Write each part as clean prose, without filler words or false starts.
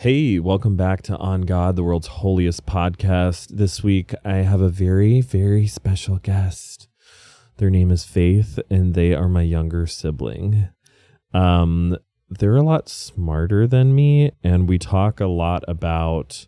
Hey, welcome back to On God, the world's holiest podcast. This week, I have a very, very special guest. Their name is Faith, and they are my younger sibling. They're a lot smarter than me, and we talk a lot about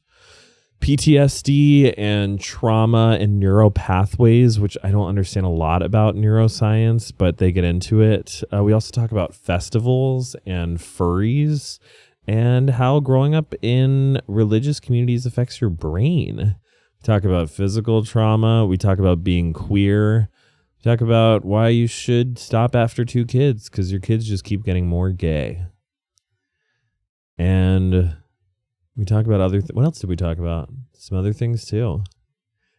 PTSD and trauma and neural pathways, which I don't understand a lot about neuroscience, but they get into it. We also talk about festivals and furries, and how growing up in religious communities affects your brain. We talk about physical trauma. We talk about being queer. We talk about why you should stop after 2 kids because your kids just keep getting more gay. And we talk about other what else did we talk about? Some other things too.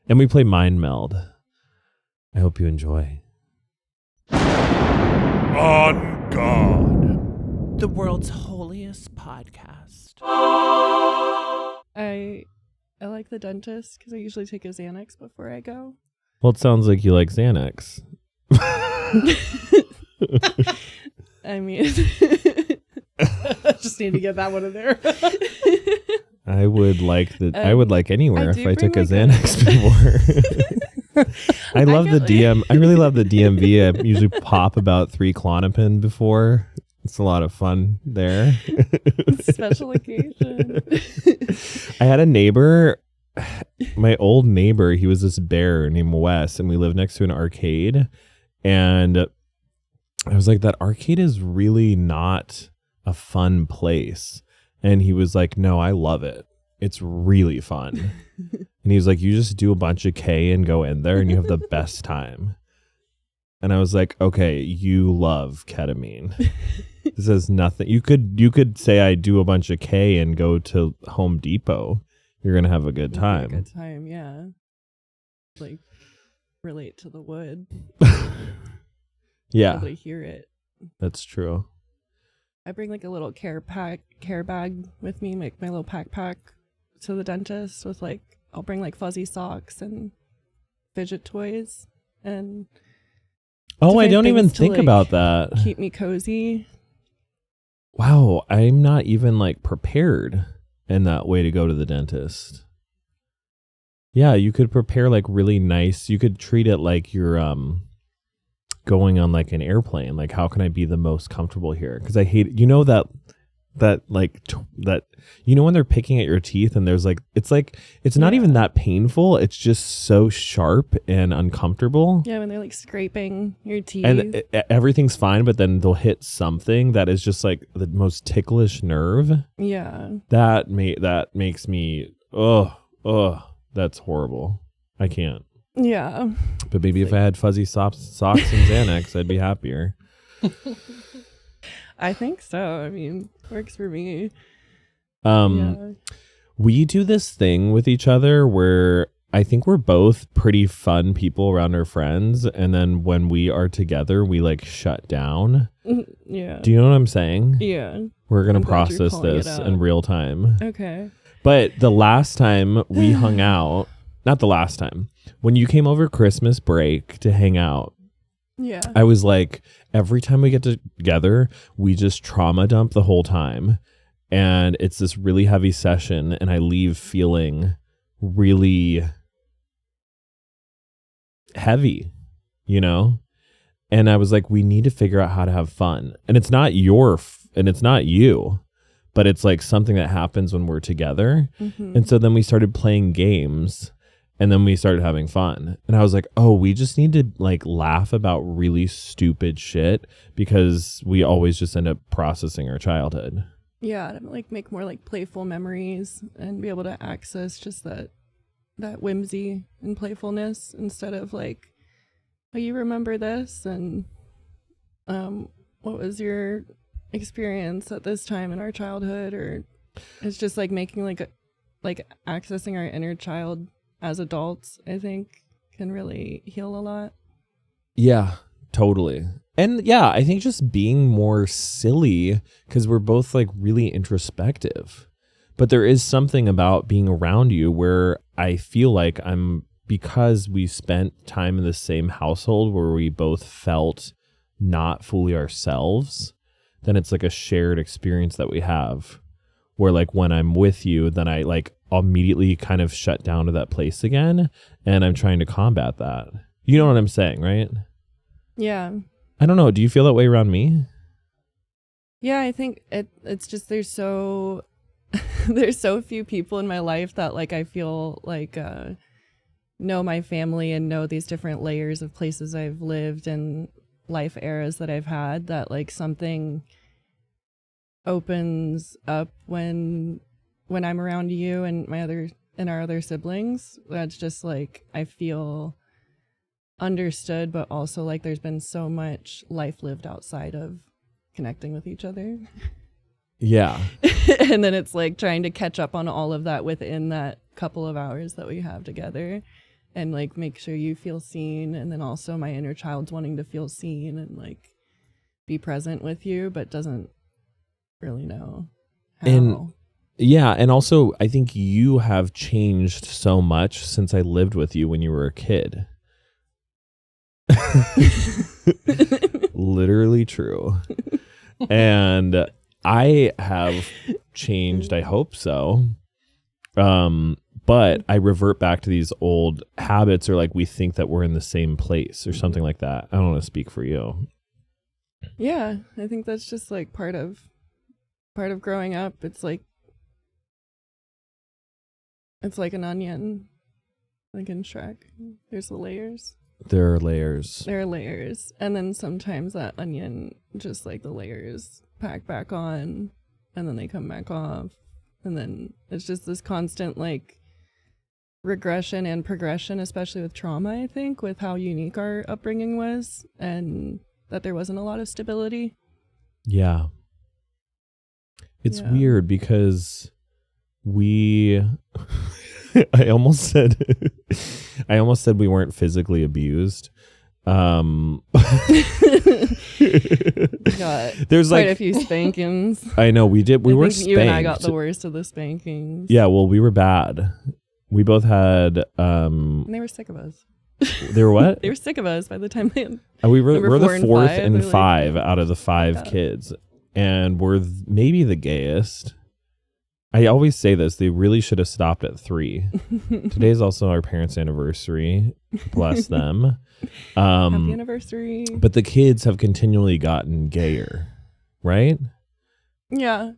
And we play Mind Meld. I hope you enjoy. On God, the world's holiest podcast. I like the dentist because I usually take a Xanax before I go. Well, it sounds like you like Xanax. I mean, Just need to get that one in there. I would like I would like anywhere if I took a like Xanax before. I love the DM. I really love the DMV. I usually pop about 3 Klonopin before. It's a lot of fun there. Special occasion. I had a neighbor, my old neighbor, he was this bear named Wes, and we lived next to an arcade. And I was like, that arcade is really not a fun place. And he was like, no, I love it. It's really fun. And he was like, you just do a bunch of K and go in there and you have the best time. And I was like, okay, you love ketamine. This has nothing. You could say I do a bunch of K and go to Home Depot. You're going to have a good time. Good time, yeah. Like, relate to the wood. Yeah. Probably hear it. That's true. I bring like a little care bag with me, make my little pack to the dentist with like, I'll bring like fuzzy socks and fidget toys and Oh, I don't even to, think like, about that. keep me cozy. Wow, I'm not even like prepared in that way to go to the dentist. Yeah, you could prepare like really nice. You could treat it like you're going on like an airplane. Like, how can I be the most comfortable here? Because I hate, you know, that you know when they're picking at your teeth and there's like it's not even that painful. It's just so sharp and uncomfortable. Yeah, when they're like scraping your teeth. And everything's fine, but then they'll hit something that is just like the most ticklish nerve. Yeah. That makes me, that's horrible. I can't. Yeah. But maybe if I had fuzzy socks and Xanax, I'd be happier. I think so. I mean, works for me. We do this thing with each other where I think we're both pretty fun people around our friends. And then when we are together, we like shut down. Yeah. Do you know what I'm saying? Yeah. We're going to I'm glad you're process calling this it out. in real time. Okay. But the last time we hung out, not the last time, when you came over Christmas break to hang out, Yeah. I was like, every time we get together, we just trauma dump the whole time. And it's this really heavy session. And I leave feeling really heavy, you know? And I was like, we need to figure out how to have fun. And it's not and it's not you, but it's like something that happens when we're together. Mm-hmm. And so then we started playing games. And then we started having fun. And I was like, oh, we just need to like laugh about really stupid shit because we always just end up processing our childhood. Yeah, to like make more like playful memories and be able to access just that whimsy and playfulness instead of like, oh, you remember this and what was your experience at this time in our childhood? Or it's just like making like accessing our inner child as adults, I think, can really heal a lot. Yeah, totally. And yeah, I think just being more silly because we're both like really introspective. But there is something about being around you where I feel like because we spent time in the same household where we both felt not fully ourselves, then it's like a shared experience that we have where like when I'm with you, then I like immediately kind of shut down to that place again. And I'm trying to combat that. You know what I'm saying, right? Yeah. I don't know. Do you feel that way around me? Yeah, I think it's just there's so there's so few people in my life that like I feel like know my family and know these different layers of places I've lived and life eras that I've had, that like something opens up when I'm around you and our other siblings. That's just like I feel understood, but also like there's been so much life lived outside of connecting with each other. Yeah. And then it's like trying to catch up on all of that within that couple of hours that we have together, and like make sure you feel seen, and then also my inner child's wanting to feel seen and like be present with you but doesn't really know how. And yeah, and also I think you have changed so much since I lived with you when you were a kid. Literally true. And I have changed, I hope so. But I revert back to these old habits, or like we think that we're in the same place or something like that. I don't want to speak for you. Yeah, I think that's just like part of growing up. It's like an onion, like in Shrek. There's the layers. There are layers. There are layers. And then sometimes that onion, just like the layers pack back on, and then they come back off. And then it's just this constant like regression and progression, especially with trauma, I think, with how unique our upbringing was and that there wasn't a lot of stability. Yeah. It's weird because I almost said we weren't physically abused. There's quite like a few spankings. I know we did. We were think spanked. you and I got the worst of the spankings. Yeah, well, we were bad. We both had and they were sick of us. They were what? They were sick of us by the time they we're the 4th and like, 5 out of the 5 kids, and we're maybe the gayest. I always say this, they really should have stopped at 3. Today is also our parents' anniversary. Bless them. Happy anniversary. But the kids have continually gotten gayer, right? Yeah.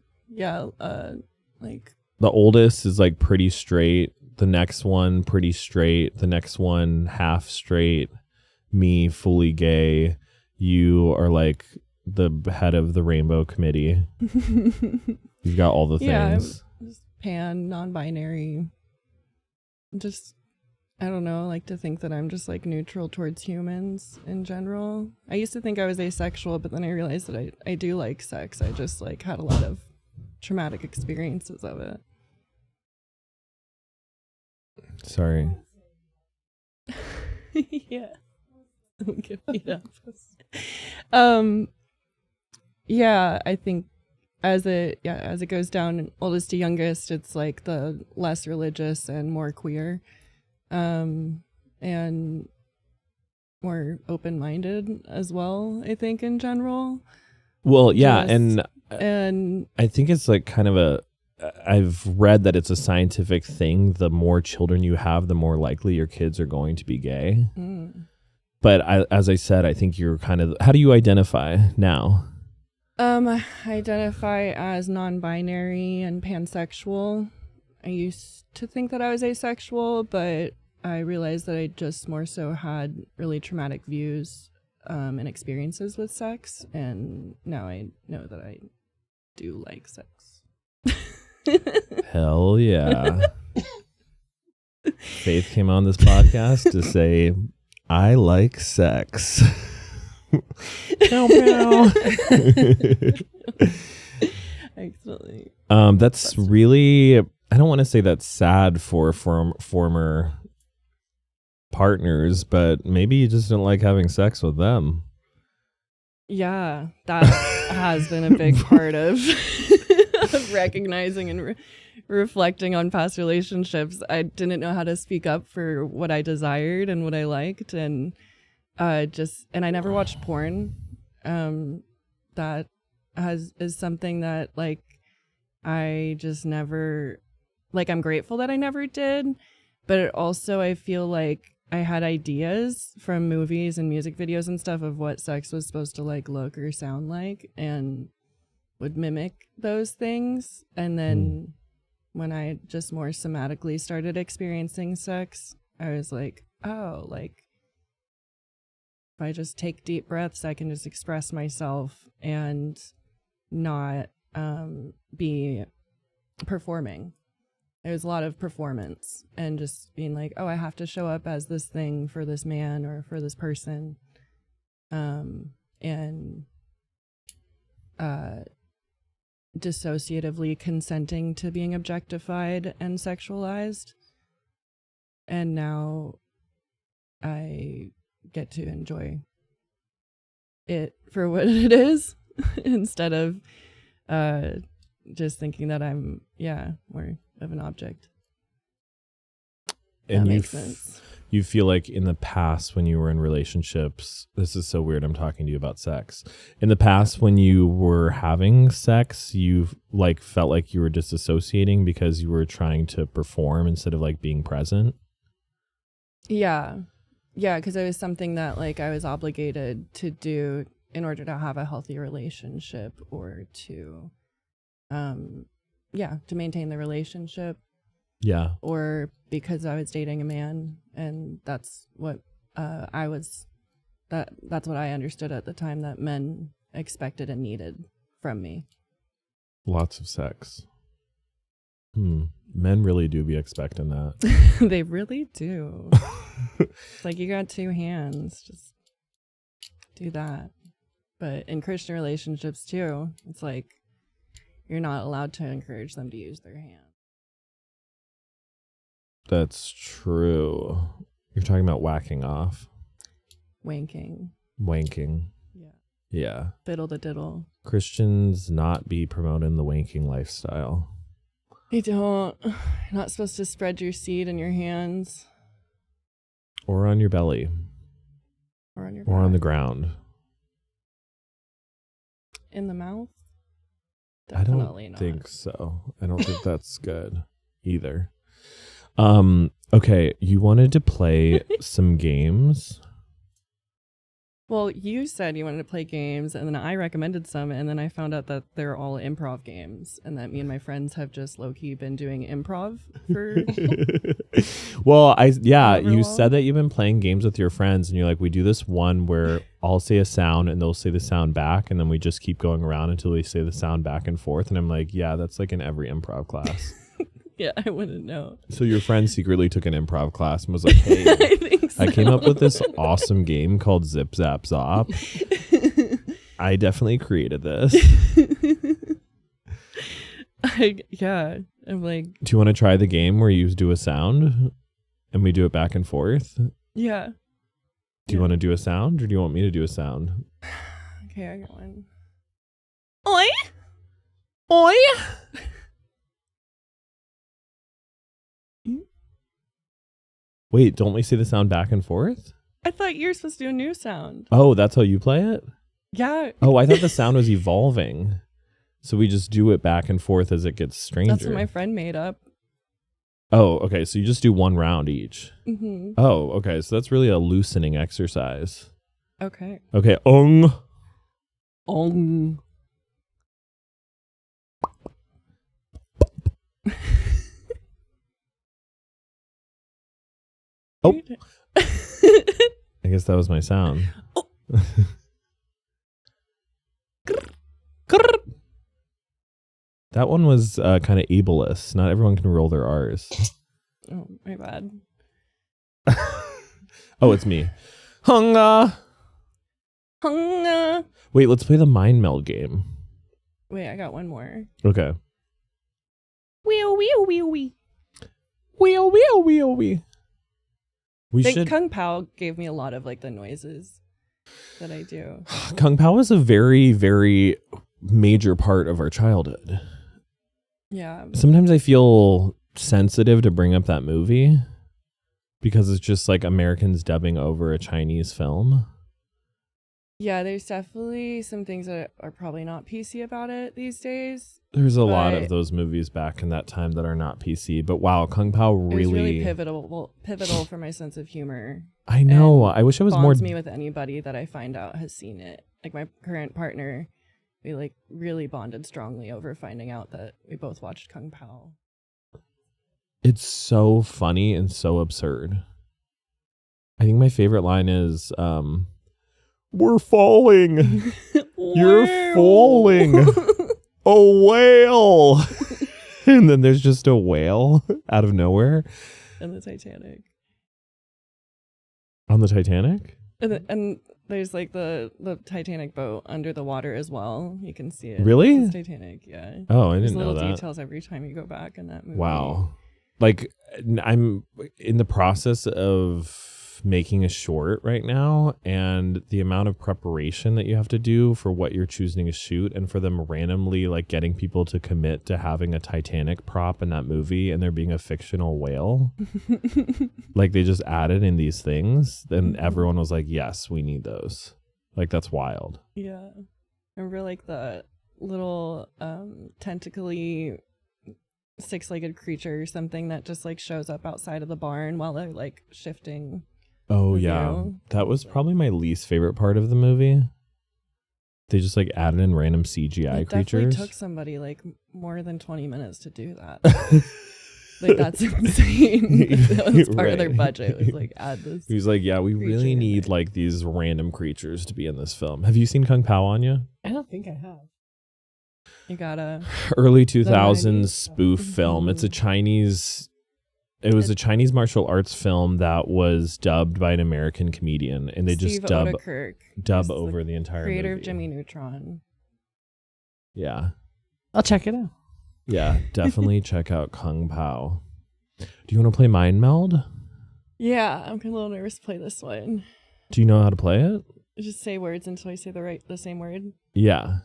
Like the oldest is like pretty straight. The next one pretty straight. The next one half straight. Me fully gay. You are like the head of the rainbow committee. You've got all the things. Just pan, non-binary. Just, I don't know, like to think that I'm just like neutral towards humans in general. I used to think I was asexual, but then I realized that I do like sex. I just like had a lot of traumatic experiences of it. Sorry. Yeah. Don't get beat up. Yeah, I think as it goes down oldest to youngest, it's like the less religious and more queer, and more open-minded as well, I think, in general. Well, yeah, and I think it's like kind of I've read that it's a scientific thing. The more children you have, the more likely your kids are going to be gay. But as I said, I think you're kind of, how do you identify now? I identify as non-binary and pansexual. I used to think that I was asexual, but I realized that I just more so had really traumatic views and experiences with sex, and now I know that I do like sex. Hell yeah. Faith came on this podcast to say, I like sex. Meow, meow. Excellent. That's really, I don't want to say that's sad for former partners, but maybe you just don't like having sex with them. Yeah, that has been a big part of recognizing and reflecting on past relationships. I didn't know how to speak up for what I desired and what I liked, and I never watched porn. That is something that like I just never, like, I'm grateful that I never did, but it also, I feel like I had ideas from movies and music videos and stuff of what sex was supposed to like look or sound like, and would mimic those things. And then when I just more somatically started experiencing sex, I was like, oh, like, if I just take deep breaths, I can just express myself and not be performing. There's a lot of performance and just being like, oh, I have to show up as this thing for this man or for this person. And dissociatively consenting to being objectified and sexualized. And now I get to enjoy it for what it is instead of just thinking that I'm, more of an object. And that makes sense. You feel like in the past when you were in relationships, this is so weird, I'm talking to you about sex. In the past when you were having sex, you like felt like you were disassociating because you were trying to perform instead of like being present? Yeah, because it was something that like I was obligated to do in order to have a healthy relationship or to to maintain the relationship. Yeah. Or because I was dating a man, and that's what that's what I understood at the time that men expected and needed from me. Lots of sex. Men really do be expecting that. They really do. It's like, you got two hands, just do that. But in Christian relationships too, it's like you're not allowed to encourage them to use their hands. That's true. You're talking about whacking off. Wanking. Yeah. Yeah. Fiddle the diddle. Christians not be promoting the wanking lifestyle. You don't. You're not supposed to spread your seed in your hands. Or on your belly. Or on your Or on the back. ground. In the mouth? I Definitely don't not. think so. I don't think that's good either. Okay, you wanted to play some games. Well, you said you wanted to play games, and then I recommended some, and then I found out that they're all improv games, and that me and my friends have just low-key been doing improv for... Well, you long. said that you've been playing games with your friends, and you're like, we do this one where I'll say a sound, and they'll say the sound back, and then we just keep going around until we say the sound back and forth, and I'm like, yeah, that's like in every improv class. Yeah, I wouldn't know. So your friend secretly took an improv class and was like, hey, I think so. I came up with this awesome game called Zip Zap Zop. I definitely created this. I'm like... Do you want to try the game where you do a sound and we do it back and forth? Yeah. Do you want to do a sound or do you want me to do a sound? Okay, I got one. Oi! Oi! Wait, don't we say the sound back and forth? I thought you were supposed to do a new sound. Oh, that's how you play it? Yeah. Oh, I thought the sound was evolving. So we just do it back and forth as it gets stranger. That's what my friend made up. Oh, okay. So you just do one round each. Mm-hmm. Oh, okay. So that's really a loosening exercise. Okay. Okay. Oh. I guess that was my sound. Oh. That one was kind of ableist. Not everyone can roll their R's. Oh, my bad. Oh, it's me. Hunga. Hunga. Wait, let's play the mind meld game. Wait, I got one more. Okay. Wheel, wheel, wheel, wheel. Wheel, wheel, wheel, wheel. We I think should. Kung Pao gave me a lot of like the noises that I do. Kung Pao was a very, very major part of our childhood. Yeah. Sometimes I feel sensitive to bring up that movie because it's just like Americans dubbing over a Chinese film. Yeah, there's definitely some things that are probably not PC about it these days. There's a lot of those movies back in that time that are not PC. But wow, Kung Pao It was really really pivotal for my sense of humor. I know. I wish I was more. Bonds me with anybody that I find out has seen it. Like my current partner, we like really bonded strongly over finding out that we both watched Kung Pao. It's so funny and so absurd. I think my favorite line is, "We're falling. You're falling. A whale." And then there's just a whale out of nowhere. And the Titanic. On the Titanic? And there's like the Titanic boat under the water as well. You can see it. Really? It's Titanic, yeah. Oh, I There's didn't know little that. details every time you go back in that movie. Wow. Like, I'm in the process of making a short right now, and the amount of preparation that you have to do for what you're choosing to shoot, and for them randomly like getting people to commit to having a Titanic prop in that movie and there being a fictional whale. Like they just added in these things and everyone was like, yes, we need those. Like that's wild. Yeah. Remember like the little tentacly six-legged creature or something that just like shows up outside of the barn while they're like shifting. Oh yeah. That was probably my least favorite part of the movie. They just like added in random CGI It creatures. definitely took somebody like more than 20 minutes to do that. Like that's insane. That was part of their budget. Was like add this. He was like, yeah, we really need like these random creatures to be in this film. Have you seen Kung Pao, Anya? I don't think I have. You gotta Early 2000s spoof film. It's a Chinese. It was a Chinese martial arts film that was dubbed by an American comedian, and they just dub over the entire creator movie. of Jimmy Neutron. Yeah. I'll check it out. Yeah, definitely check out Kung Pao. Do you want to play Mind Meld? Yeah, I'm a little nervous to play this one. Do you know how to play it? Just say words until I say the same word. Yeah.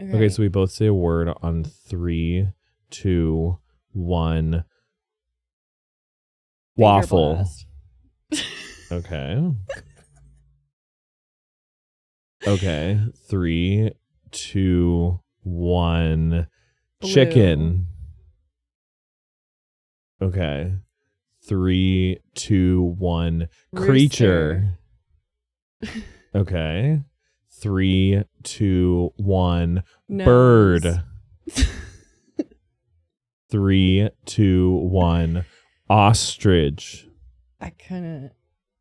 Okay, so we both say a word on 3, 2, 1. Waffle. Okay. Okay. 3, 2, 1. Blue. Chicken. Okay. 3, 2, 1. Creature. Okay. 3, 2, 1. Nose. Bird. 3, 2, 1. Ostrich. I couldn't.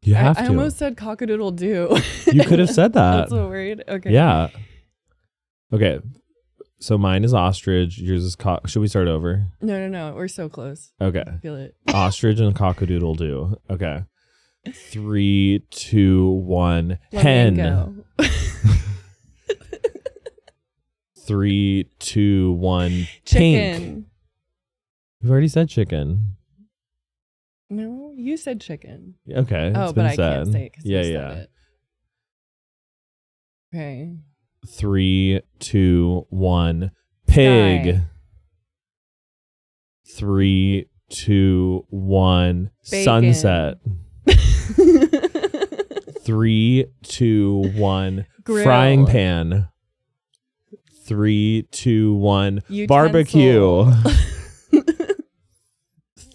You have to. I almost said cock-a-doodle-doo. You could have said that. That's a word. Okay. Yeah. Okay. So mine is ostrich. Yours is cock. Should we start over? No. We're so close. Okay. I feel it. Ostrich and cock-a-doodle-doo. Okay. 3, 2, 1. Hen. Flamingo. 3, 2, 1. Chicken. Pink. We've already said chicken. No, you said chicken. Okay. Oh, but I can't say it because you said it. Okay. 3, 2, 1. Pig. Sky. 3, 2, 1. Bacon. Sunset. 3, 2, 1. Grill. Frying pan. 3, 2, 1. Utensil. Barbecue.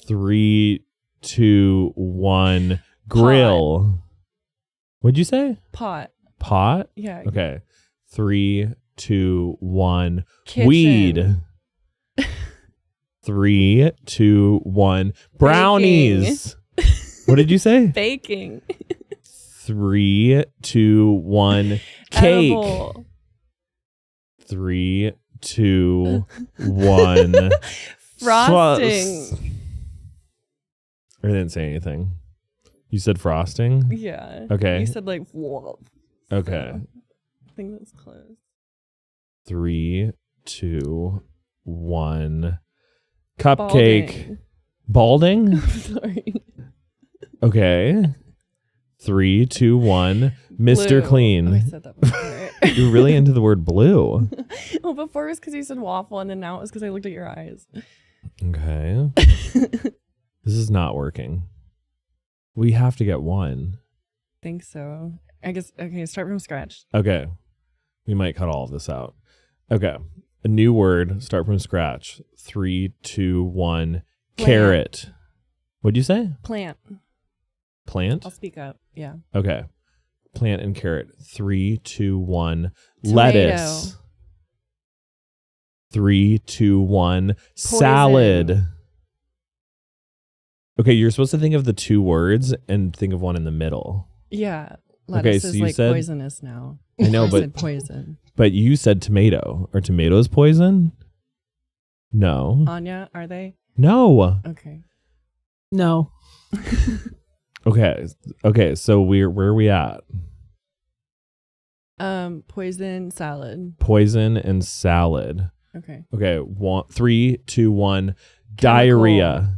3, 2, 1. Grill. What'd you say? Pot. Pot? Yeah. Okay. 3, 2, 1. Kitchen. Weed. 3, 2, 1. Brownies. What did you say? Baking. 3, 2, 1. Cake. Edible. 3, 2, 1. Frosting. I didn't say anything. You said frosting? Yeah. Okay. You said like whoa. Okay. So, I think that's close. 3, 2, 1. Cupcake. Balding? Sorry. Okay. 3, 2, 1. Mr. Blue. Clean. Oh, I said that before. You're really into the word blue. Well, before it was because you said waffle, and then now it was because I looked at your eyes. Okay. This is not working. We have to get one. think so. I guess, okay, start from scratch. Okay. We might cut all of this out. Okay. A new word. Start from scratch. 3, 2, 1. Plant. Carrot. What'd you say? Plant. Plant? I'll speak up. Yeah. Okay. Plant and carrot. 3, 2, 1. Tomato. Lettuce. 3, 2, 1. Salad. Okay, you're supposed to think of the two words and think of one in the middle. Yeah. Okay, Lettuce so is you like said- poisonous now. I know, I but said poison. but you said tomato. Are tomatoes poison? No. Anya, are they? No. Okay. No. Okay. Okay, so where are we at? Poison salad. Poison and salad. Okay. Okay, 3, 2, 1. Chemical. Diarrhea.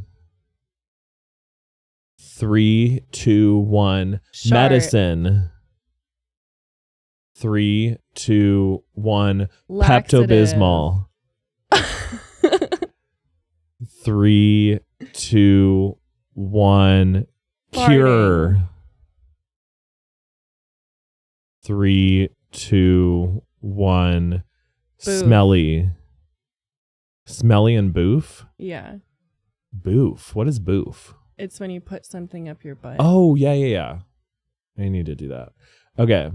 3, 2, 1. Shark. Medicine. 3, 2, 1. Laxative. Pepto-Bismol. 3, 2, 1. Cure. Farting. 3, 2, 1. Boof. Smelly. Smelly and boof? Yeah. Boof. What is boof? It's when you put something up your butt. Oh, yeah. I need to do that. Okay.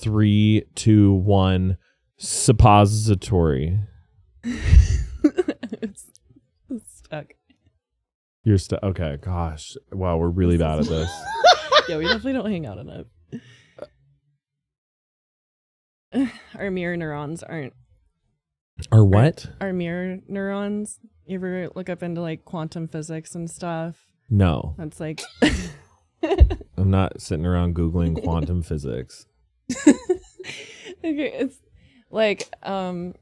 3, 2, 1. Suppository. It's stuck. You're stuck. Okay. Gosh. Wow. We're really bad at this. Yeah, we definitely don't hang out enough. Our mirror neurons aren't. Or what? Our mirror neurons. You ever look up into like quantum physics and stuff? No. That's like. I'm not sitting around Googling quantum physics. Okay, it's like I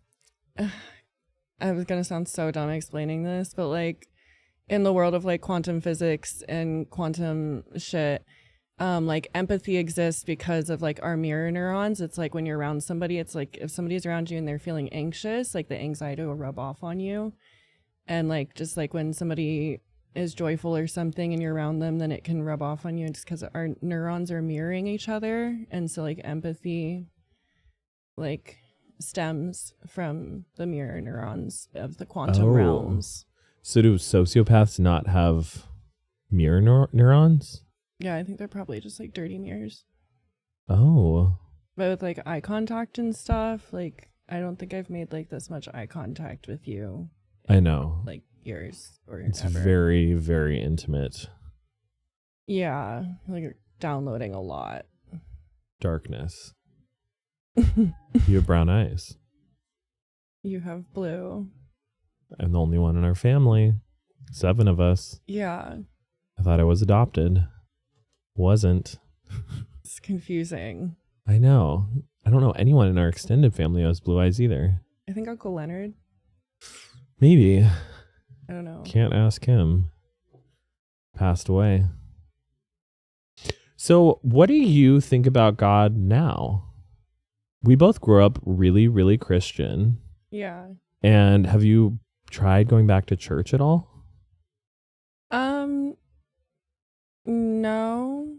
was gonna sound so dumb explaining this, but like in the world of like quantum physics and quantum shit, like empathy exists because of like our mirror neurons. It's like when you're around somebody, it's like if somebody's around you and they're feeling anxious, like the anxiety will rub off on you. And like just like when somebody is joyful or something and you're around them, then it can rub off on you just because our neurons are mirroring each other. And so like empathy like stems from the mirror neurons of the quantum realms. So do sociopaths not have mirror neurons? Yeah, I think they're probably just like dirty mirrors. Oh. But with like eye contact and stuff, like I don't think I've made like this much eye contact with you. I know. Like years or It's ever. very, very intimate. Yeah, like you're downloading a lot. Darkness. You have brown eyes. You have blue. I'm the only one in our family. 7 of us. Yeah, I thought I was adopted. Wasn't. it's confusing. I know. I don't know anyone in our extended family who has blue eyes either. I think Uncle Leonard. Maybe. I don't know. Can't ask him. Passed away. So, what do you think about God now? We both grew up really, really Christian. Yeah. And have you tried going back to church at all? No.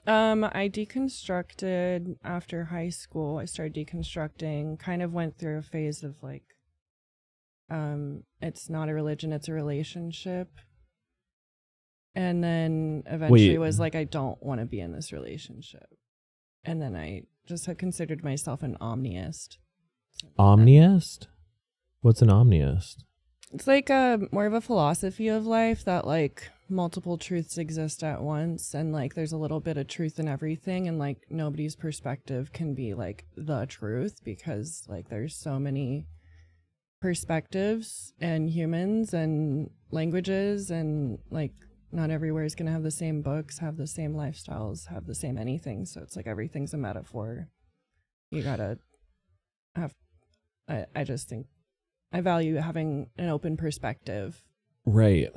I deconstructed after high school. I started deconstructing, kind of went through a phase of like, it's not a religion, it's a relationship. And then eventually was like, I don't want to be in this relationship. And then I just had considered myself an omniist. Omniist? What's an omniist? It's like more of a philosophy of life that like multiple truths exist at once, and like there's a little bit of truth in everything, and like nobody's perspective can be like the truth because like there's so many perspectives and humans and languages, and like not everywhere is going to have the same books, have the same lifestyles, have the same anything. So it's like everything's a metaphor. You gotta have, I just think I value having an open perspective. Right.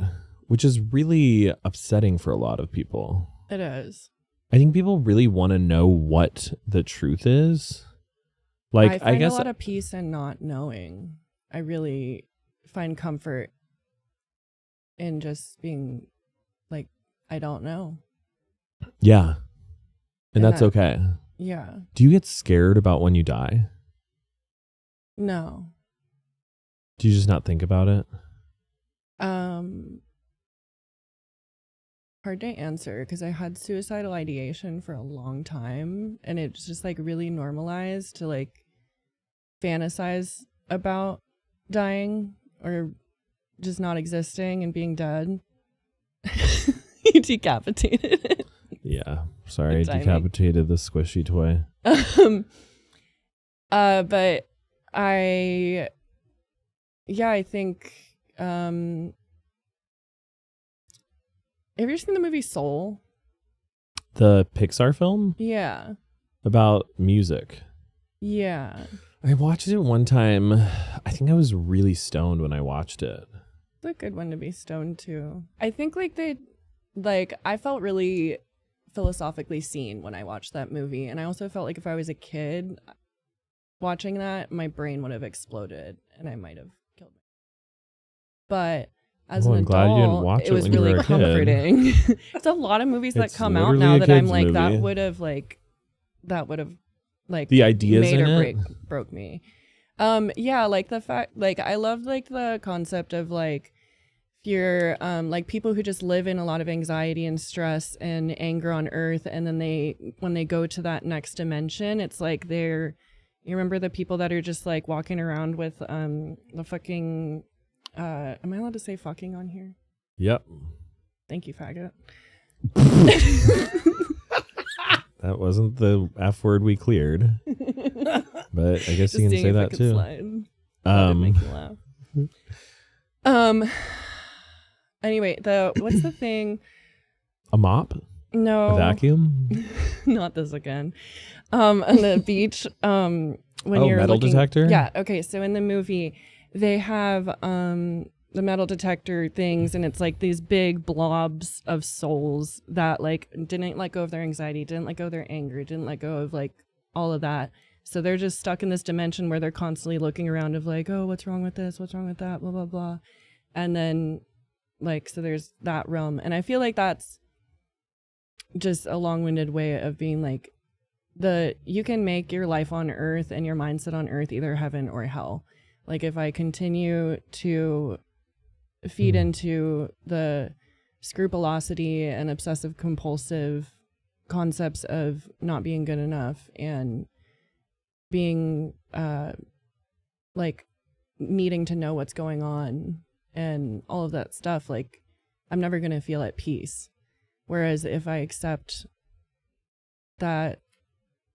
Which is really upsetting for a lot of people. It is. I think people really want to know what the truth is. Like, I find guess a lot of peace in not knowing. I really find comfort in just being like, I don't know. Yeah. And that's that- okay. Yeah. Do you get scared about when you die? No. Do you just not think about it? Hard to answer because I had suicidal ideation for a long time, and it's just like really normalized to like fantasize about dying or just not existing and being dead. You decapitated it. Yeah. Sorry, I Good timing. decapitated the squishy toy. But I think have you seen the movie Soul? The Pixar film Yeah. about music. Yeah. I watched it one time. I think I was really stoned when I watched it. It's a good one to be stoned to. I think I felt really philosophically seen when I watched that movie. And I also felt like if I was a kid watching that, my brain would have exploded and I might have killed myself. But as an I'm adult, glad you didn't watch it it was when you really were a kid. comforting. It's a lot of movies that It's come out literally now a that I'm kid's like, that movie. would have The ideas made in or it? broke me. Yeah, like the fact, like I love like the concept of like if you're like people who just live in a lot of anxiety and stress and anger on earth, and then when they go to that next dimension, it's like you remember the people that are just like walking around with the fucking am I allowed to say fucking on here? Yep. Thank you, faggot. That wasn't the F word we cleared. But I guess Just you can seeing say if that it could too. slide. That'd make me laugh. Anyway, what's the thing? A mop? No. A vacuum? Not this again. On the beach, when you're metal looking, detector? Yeah. Okay. So in the movie, they have the metal detector things, and it's like these big blobs of souls that like didn't let go of their anxiety, didn't let go of their anger, didn't let go of like all of that. So they're just stuck in this dimension where they're constantly looking around of like, oh, what's wrong with this? What's wrong with that? Blah, blah, blah. And then like, so there's that realm. And I feel like that's just a long-winded way of being like, you can make your life on earth and your mindset on earth either heaven or hell. Like if I continue to feed into the scrupulosity and obsessive compulsive concepts of not being good enough and being like needing to know what's going on and all of that stuff, like I'm never going to feel at peace. Whereas if I accept that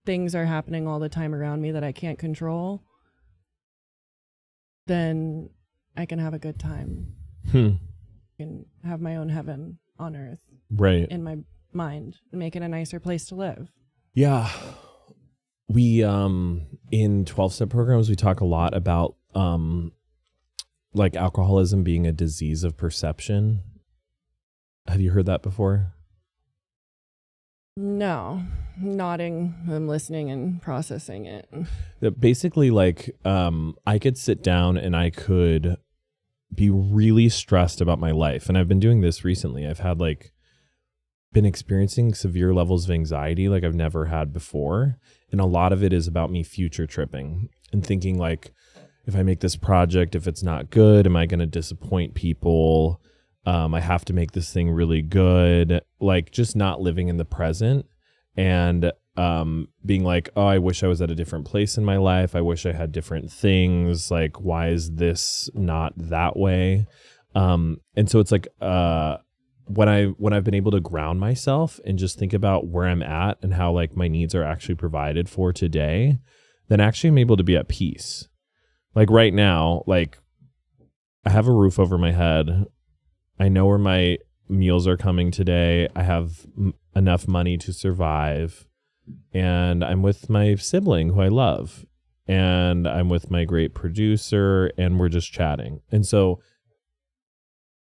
things are happening all the time around me that I can't control, then I can have a good time. I can have my own heaven on earth. Right. In my mind and make it a nicer place to live. Yeah. We in 12-step programs we talk a lot about like alcoholism being a disease of perception. Have you heard that before? No. Nodding, I'm listening and processing it. Basically, like I could sit down and I could be really stressed about my life, and I've been doing this recently. I've had been experiencing severe levels of anxiety like I've never had before, and a lot of it is about me future tripping and thinking like, if I make this project, if it's not good, am I going to disappoint people? I have to make this thing really good. Like just not living in the present and being like, oh, I wish I was at a different place in my life. I wish I had different things. Like, why is this not that way? And so it's like when I've been able to ground myself and just think about where I'm at and how like my needs are actually provided for today, then actually I'm able to be at peace. Like right now, like I have a roof over my head. I know where my meals are coming today. I have enough money to survive. And I'm with my sibling who I love. And I'm with my great producer and we're just chatting. And so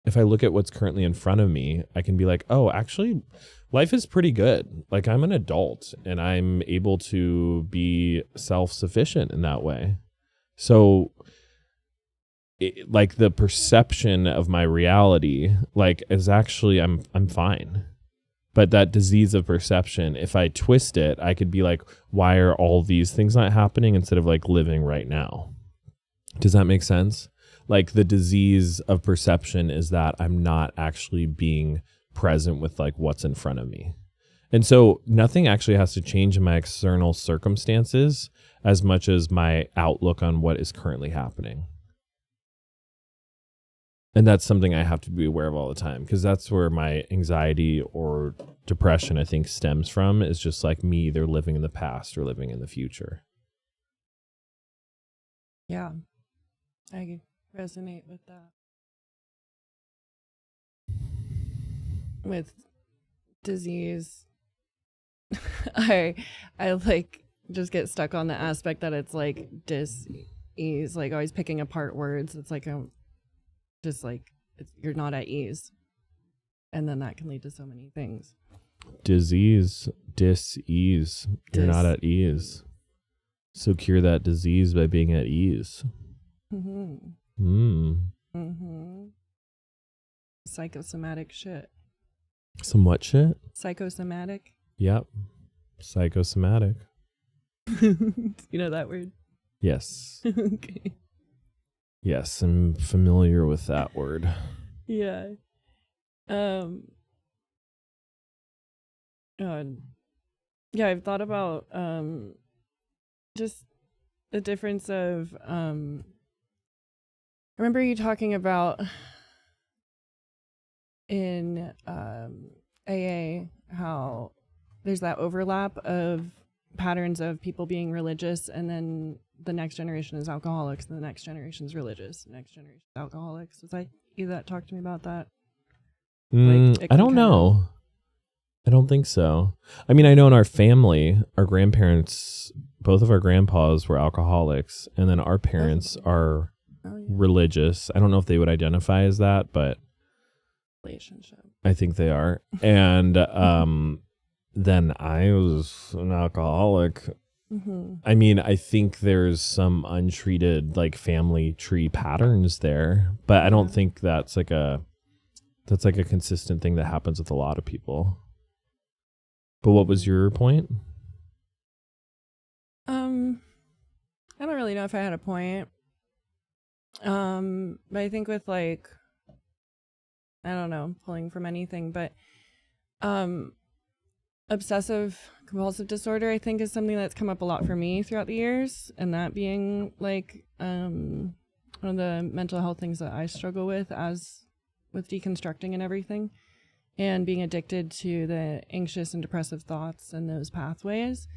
if I look at what's currently in front of me, I can be like, oh, actually, life is pretty good. Like I'm an adult and I'm able to be self-sufficient in that way. So like the perception of my reality, like is actually I'm fine. But that disease of perception, if I twist it, I could be like, why are all these things not happening, instead of like living right now? Does that make sense? Like the disease of perception is that I'm not actually being present with like what's in front of me. And so nothing actually has to change in my external circumstances as much as my outlook on what is currently happening. And that's something I have to be aware of all the time, because that's where my anxiety or depression, I think, stems from, is just like me either living in the past or living in the future. Yeah, I resonate with that. With disease, I like just get stuck on the aspect that it's like dis-ease, like always picking apart words. It's like you're not at ease, and then that can lead to so many things. Disease, dis-ease. You're not at ease. So cure that disease by being at ease. Psychosomatic shit. Some what shit? Psychosomatic. Yep. Psychosomatic. You know that word? Yes. Okay. Yes, I'm familiar with that word. Yeah. Yeah, I've thought about just the difference of I remember you talking about in AA how there's that overlap of patterns of people being religious, and then the next generation is alcoholics, and the next generation is religious, the next generation is alcoholics. Was that you that talked to me about that? I don't know. I don't think so. I mean, I know in our family, our grandparents, both of our grandpas were alcoholics, and then our parents are religious. I don't know if they would identify as that, but relationship, I think they are. And then I was an alcoholic. I mean, I think there's some untreated like family tree patterns there, but I don't think that's like a consistent thing that happens with a lot of people. But what was your point? I don't really know if I had a point. But I think with like, I don't know, pulling from anything, but obsessive compulsive disorder, I think, is something that's come up a lot for me throughout the years, and that being like one of the mental health things that I struggle with with deconstructing and everything, and being addicted to the anxious and depressive thoughts and those pathways,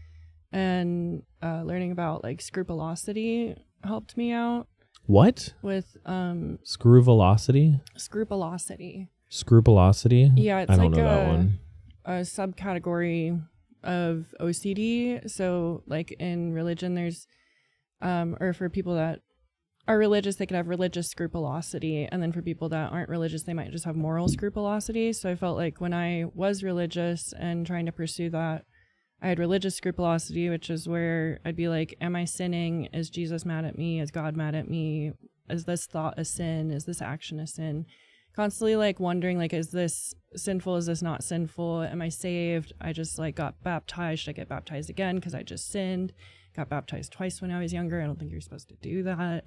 and learning about like scrupulosity helped me out. What? With Scrupulosity? Scrupulosity? Yeah, it's I don't like know that one. A subcategory of OCD. So like in religion, there's or for people that are religious, they could have religious scrupulosity, and then for people that aren't religious, they might just have moral scrupulosity. So I felt like when I was religious and trying to pursue that, I had religious scrupulosity, which is where I'd be like, am I sinning? Is Jesus mad at me? Is God mad at me? Is this thought a sin? Is this action a sin? Constantly like wondering, like, is this sinful? Is this not sinful? Am I saved? I just like got baptized. Should I get baptized again? Because I just sinned. Got baptized twice when I was younger. I don't think you're supposed to do that.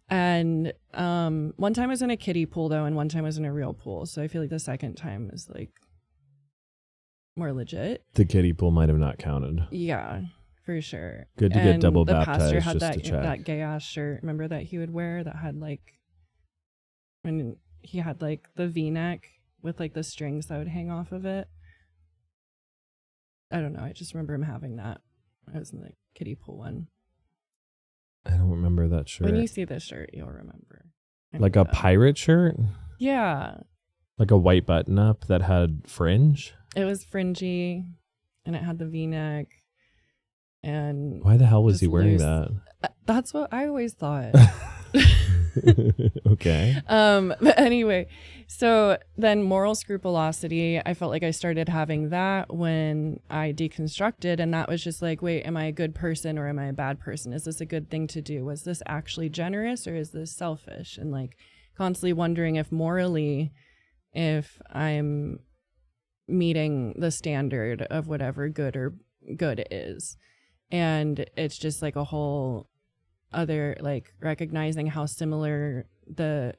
And one time I was in a kiddie pool though, and one time I was in a real pool. So I feel like the second time is like more legit. The kiddie pool might have not counted. Yeah, for sure. Good to get double baptized. The pastor had just to check. that gay ass shirt. Remember that he would wear that had like, when he had like the V-neck with like the strings that would hang off of it. I don't know. I just remember him having that. I was in the kiddie pool one. I don't remember that shirt. When you see this shirt, you'll remember. Like a pirate shirt? Yeah. Like a white button up that had fringe? It was fringy, and it had the V-neck. And why the hell was he wearing that? That's what I always thought. Okay. But anyway, so then moral scrupulosity, I felt like I started having that when I deconstructed, and that was just like, wait, am I a good person or am I a bad person? Is this a good thing to do? Was this actually generous or is this selfish? And like constantly wondering if morally, if I'm meeting the standard of whatever good is. And it's just like a whole other, like, recognizing how similar the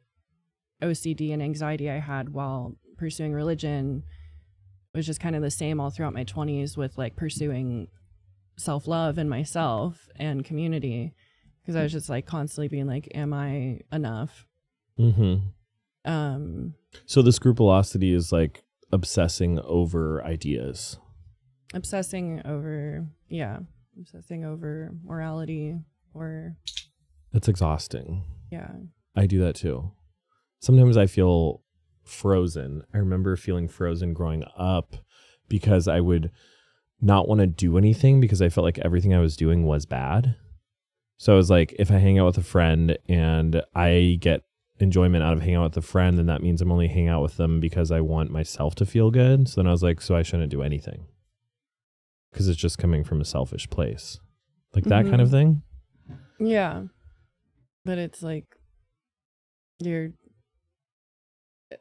OCD and anxiety I had while pursuing religion was just kind of the same all throughout my 20s with like pursuing self-love and myself and community, because I was just like constantly being like, am I enough? So the scrupulosity is like obsessing over ideas. Obsessing over morality, or It's exhausting. yeah. I do that too. Sometimes I feel frozen. I remember feeling frozen growing up because I would not want to do anything because I felt like everything I was doing was bad. So I was like, if I hang out with a friend and I get enjoyment out of hanging out with a friend, then that means I'm only hanging out with them because I want myself to feel good. So then I was like, so I shouldn't do anything because it's just coming from a selfish place. Like that kind of thing. Yeah. But it's like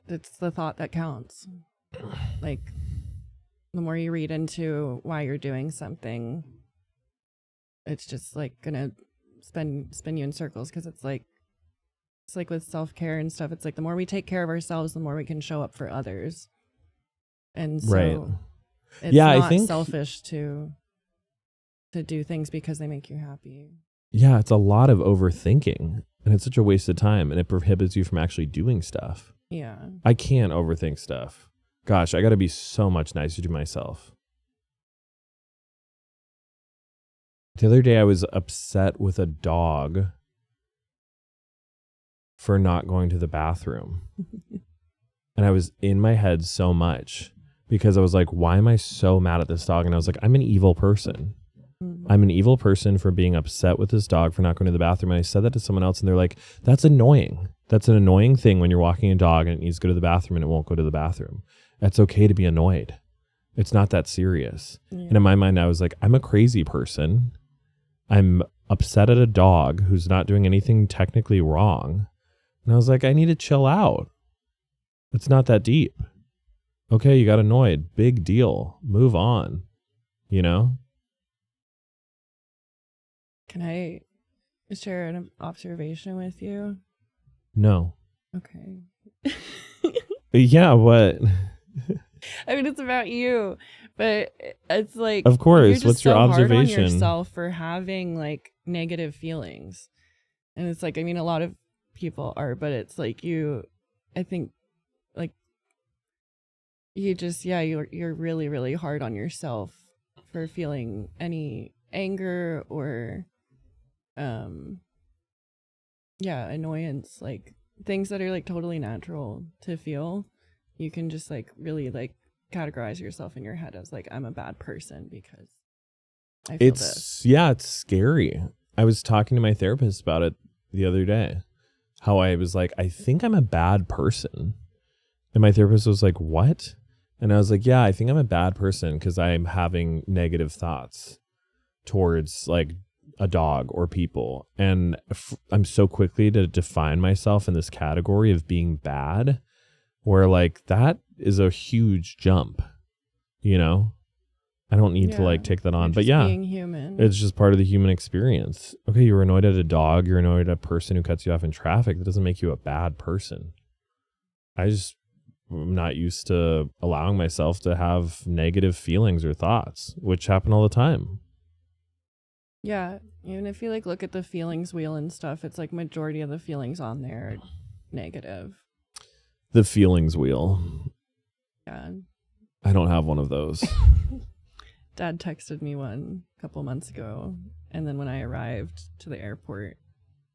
it's the thought that counts. Like, the more you read into why you're doing something, it's just like gonna spin you in circles, because it's like with self-care and stuff, it's like the more we take care of ourselves, the more we can show up for others. And so it's not I think selfish to do things because they make you happy. Yeah, it's a lot of overthinking, and it's such a waste of time, and it prohibits you from actually doing stuff. Yeah. I can't overthink stuff. Gosh, I got to be so much nicer to myself. The other day I was upset with a dog for not going to the bathroom. And I was in my head so much because I was like, why am I so mad at this dog? And I was like, I'm an evil person. I'm an evil person for being upset with this dog for not going to the bathroom. And I said that to someone else and they're like, that's annoying. That's an annoying thing when you're walking a dog and it needs to go to the bathroom and it won't go to the bathroom. It's okay to be annoyed. It's not that serious. Yeah. And in my mind, I was like, I'm a crazy person. I'm upset at a dog who's not doing anything technically wrong. And I was like, I need to chill out. It's not that deep. Okay, you got annoyed. Big deal. Move on. You know? Can I share an observation with you? No. Okay. Yeah, what? I mean, it's about you, but it's like, of course. you're just What's your so observation? hard on yourself for having like negative feelings, and it's like, I mean, a lot of people are, but it's like I think, like, you just, you're really, really hard on yourself for feeling any anger or, annoyance, like things that are like totally natural to feel. You can just like really like categorize yourself in your head as like, I'm a bad person because I feel this. Yeah, it's scary. I was talking to my therapist about it the other day, how I was like, I think I'm a bad person. And my therapist was like, what? And I was like, yeah, I think I'm a bad person because I'm having negative thoughts towards like a dog or people. And I'm so quickly to define myself in this category of being bad, where like that is a huge jump, you know? I don't need to like take that on, but yeah, being human. It's just part of the human experience. Okay, you're annoyed at a dog, you're annoyed at a person who cuts you off in traffic. That doesn't make you a bad person. I'm not used to allowing myself to have negative feelings or thoughts, which happen all the time. Yeah, even if you like look at the feelings wheel and stuff, it's like majority of the feelings on there are negative. The feelings wheel. Yeah. I don't have one of those. Dad texted me one a couple months ago, and then when I arrived to the airport,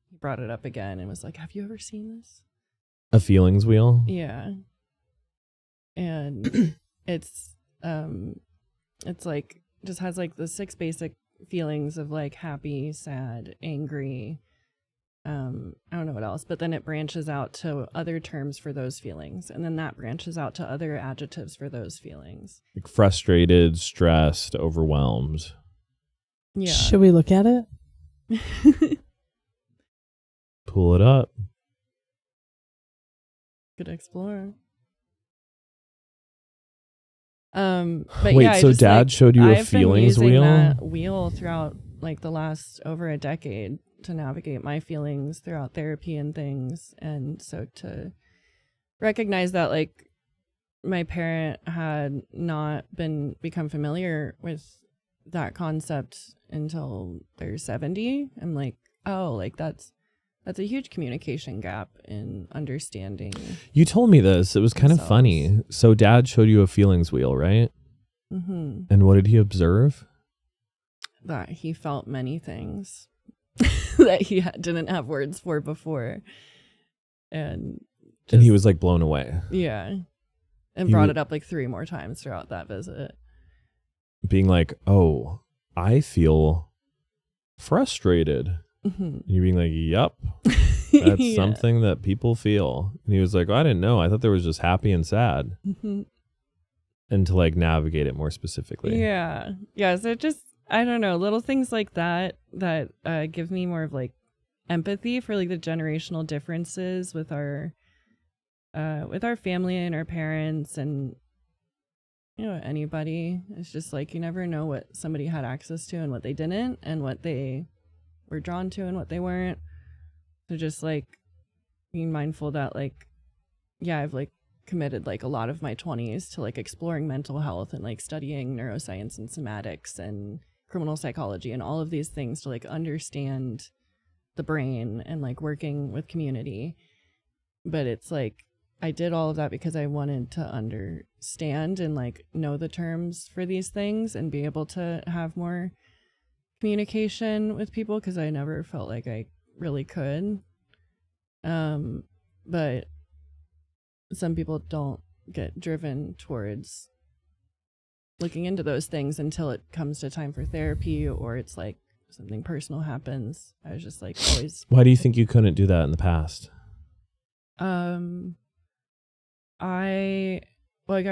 he brought it up again and was like, have you ever seen this? A feelings wheel? Yeah. And it's like, just has like the 6 basic feelings of like happy, sad, angry, I don't know what else, but then it branches out to other terms for those feelings, and then that branches out to other adjectives for those feelings. Like frustrated, stressed, overwhelmed. Yeah. Should we look at it? Pull it up. Could explore. But Wait, yeah, so dad showed you a I've been feelings using wheel? that wheel throughout like the last over a decade to navigate my feelings throughout therapy and things. And so to recognize that like my parent had not become familiar with that concept until they're 70. I'm like, oh, like that's a huge communication gap in understanding. You told me this. It was kind of themselves. funny. So dad showed you a feelings wheel, right? Mm-hmm. And what did he observe? That he felt many things that he didn't have words for before. And he was like blown away. Yeah. And He brought w- it up like 3 more times throughout that visit. Being like, oh, I feel frustrated. Mm-hmm. You being like, yep, that's Yeah. something that people feel. And he was like, oh, I didn't know. I thought there was just happy and sad. Mm-hmm. And to like navigate it more specifically. Yeah. Yeah. So just, I don't know, little things like that give me more of like empathy for like the generational differences with our family and our parents and, you know, anybody. It's just like you never know what somebody had access to and what they didn't and what they were drawn to and what they weren't. So just like being mindful that like, yeah, I've like committed like a lot of my 20s to like exploring mental health and like studying neuroscience and somatics and criminal psychology and all of these things to like understand the brain and like working with community. But it's like I did all of that because I wanted to understand and like know the terms for these things and be able to have more communication with people because I never felt like I really could. But some people don't get driven towards looking into those things until it comes to time for therapy or it's like something personal happens. I was just like always. Why do you think you couldn't do that in the past? I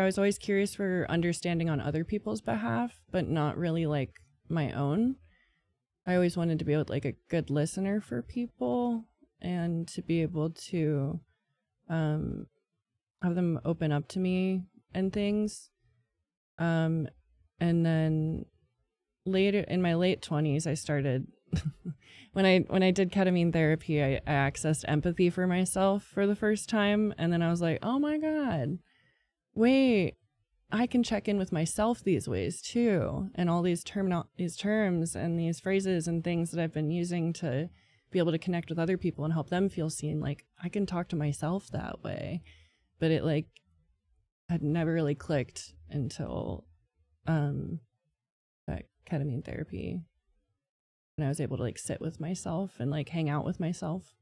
was always curious for understanding on other people's behalf, but not really like my own. I always wanted to be like a good listener for people and to be able to have them open up to me and things. And then later in my late 20s, I started when I did ketamine therapy, I accessed empathy for myself for the first time. And then I was like, oh my God, wait, I can check in with myself these ways too. And all these terms and these phrases and things that I've been using to be able to connect with other people and help them feel seen. Like I can talk to myself that way, but it like had never really clicked until that ketamine therapy. And I was able to like sit with myself and like hang out with myself.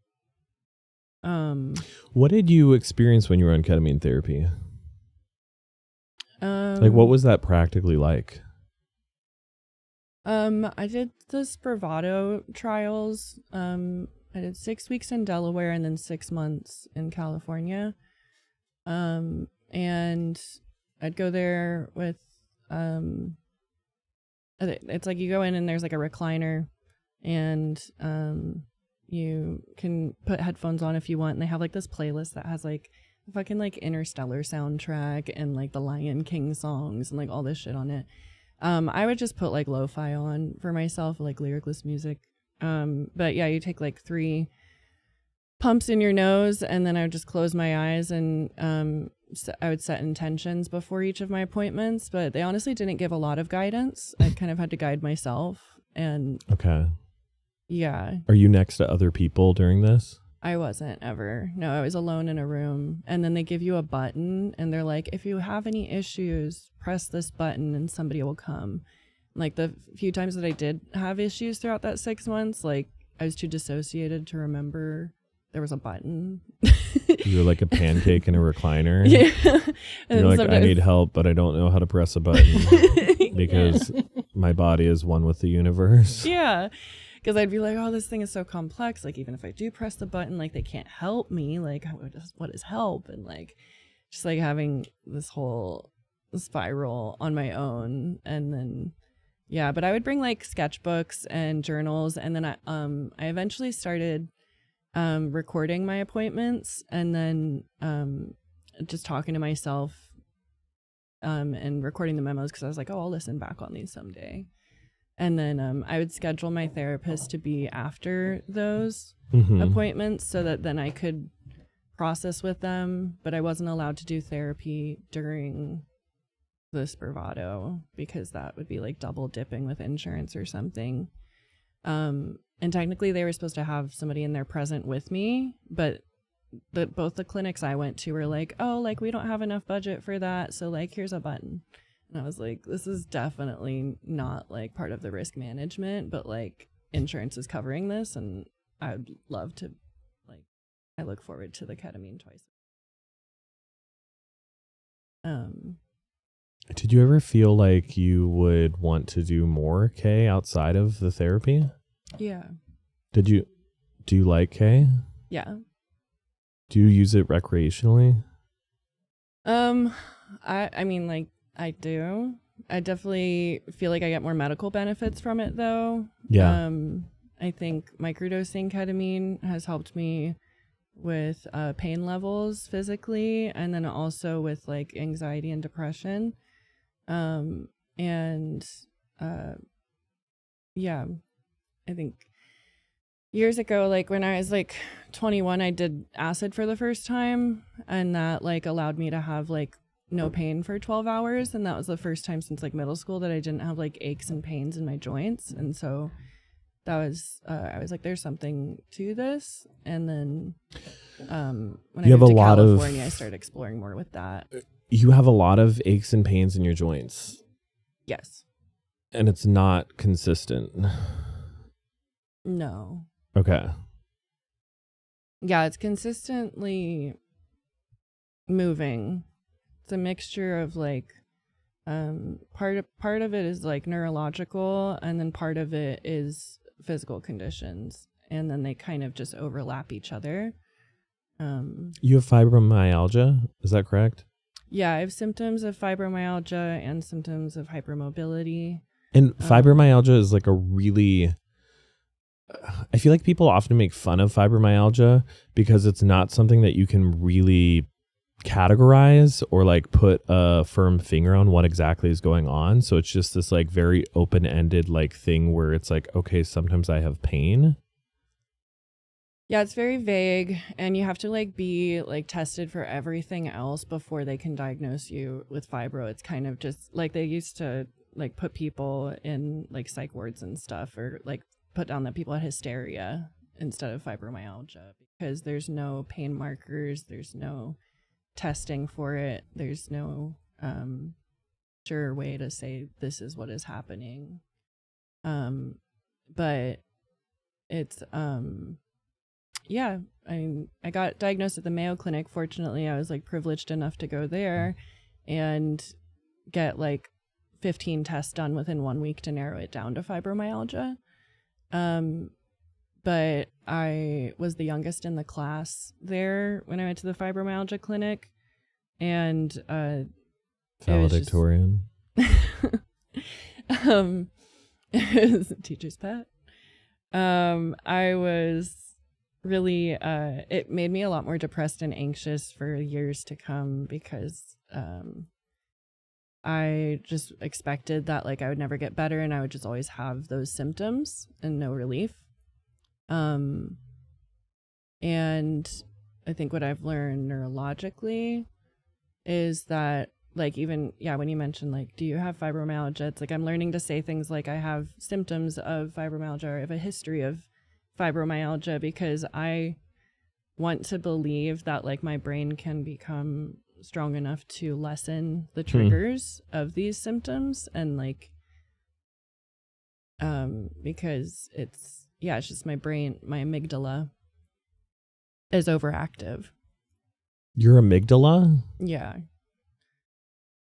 What did you experience when you were on ketamine therapy? Like, what was that practically like? I did the Spravato trials. I did 6 weeks in Delaware and then 6 months in California. And I'd go there with, it's like you go in and there's like a recliner and, you can put headphones on if you want. And they have like this playlist that has like fucking like Interstellar soundtrack and like the Lion King songs and like all this shit on it. I would just put like lo-fi on for myself, like lyricless music. But yeah, you take like 3 pumps in your nose and then I would just close my eyes and I would set intentions before each of my appointments, but they honestly didn't give a lot of guidance. I kind of had to guide myself. And okay. Yeah. Are you next to other people during this? I wasn't ever. No, I was alone in a room. And then they give you a button and they're like, if you have any issues, press this button and somebody will come. Like the few times that I did have issues throughout that 6 months, like I was too dissociated to remember there was a button. You're like a pancake in a recliner. Yeah. And you're like, I need help, but I don't know how to press a button because my body is one with the universe. Yeah. Because I'd be like, oh, this thing is so complex. Like, even if I do press the button, like, they can't help me. Like, what is help? And, like, just, like, having this whole spiral on my own. And then, yeah. But I would bring, like, sketchbooks and journals. And then I eventually started recording my appointments. And then just talking to myself and recording the memos because I was like, oh, I'll listen back on these someday. And then I would schedule my therapist to be after those appointments so that then I could process with them, but I wasn't allowed to do therapy during the Spravato because that would be like double dipping with insurance or something. And technically they were supposed to have somebody in there present with me, but both the clinics I went to were like, oh, like we don't have enough budget for that, so like here's a button. And I was like, this is definitely not like part of the risk management, but like insurance is covering this, and I would love to, like, I look forward to the ketamine twice. Did you ever feel like you would want to do more K outside of the therapy? Yeah. Do you like K? Yeah. Do you use it recreationally? I mean, like, I do. I definitely feel like I get more medical benefits from it, though. Yeah. I think microdosing ketamine has helped me with pain levels physically, and then also with like anxiety and depression. Yeah, I think years ago, like when I was like 21, I did acid for the first time, and that like allowed me to have like no pain for 12 hours. And that was the first time since like middle school that I didn't have like aches and pains in my joints. And so that was, I was like, there's something to this. And then when I moved to California, I started exploring more with that. You have a lot of aches and pains in your joints. Yes. And it's not consistent. No. Okay. Yeah, it's consistently moving. It's a mixture of like part of it is like neurological, and then part of it is physical conditions, and then they kind of just overlap each other. You have fibromyalgia, is that correct? Yeah, I have symptoms of fibromyalgia and symptoms of hypermobility. And fibromyalgia is like a really, I feel like people often make fun of fibromyalgia because it's not something that you can really categorize or like put a firm finger on what exactly is going on. So it's just this like very open-ended like thing where it's like, okay, sometimes I have pain. Yeah, it's very vague, and you have to like be like tested for everything else before they can diagnose you with fibro. It's kind of just like they used to like put people in like psych wards and stuff, or like put down that people had hysteria instead of fibromyalgia, because there's no pain markers, there's no testing for it, there's no sure way to say this is what is happening. But it's yeah, I mean, I got diagnosed at the Mayo Clinic. Fortunately, I was like privileged enough to go there and get like 15 tests done within 1 week to narrow it down to fibromyalgia. But I was the youngest in the class there when I went to the fibromyalgia clinic, and Valedictorian. It was a teacher's pet. I was really it made me a lot more depressed and anxious for years to come, because I just expected that like I would never get better, and I would just always have those symptoms and no relief. And I think what I've learned neurologically is that like, even when you mentioned like, do you have fibromyalgia, it's like I'm learning to say things like I have symptoms of fibromyalgia, or I have a history of fibromyalgia, because I want to believe that like my brain can become strong enough to lessen the triggers of these symptoms, and like because it's just my brain, my amygdala is overactive. Your amygdala? Yeah.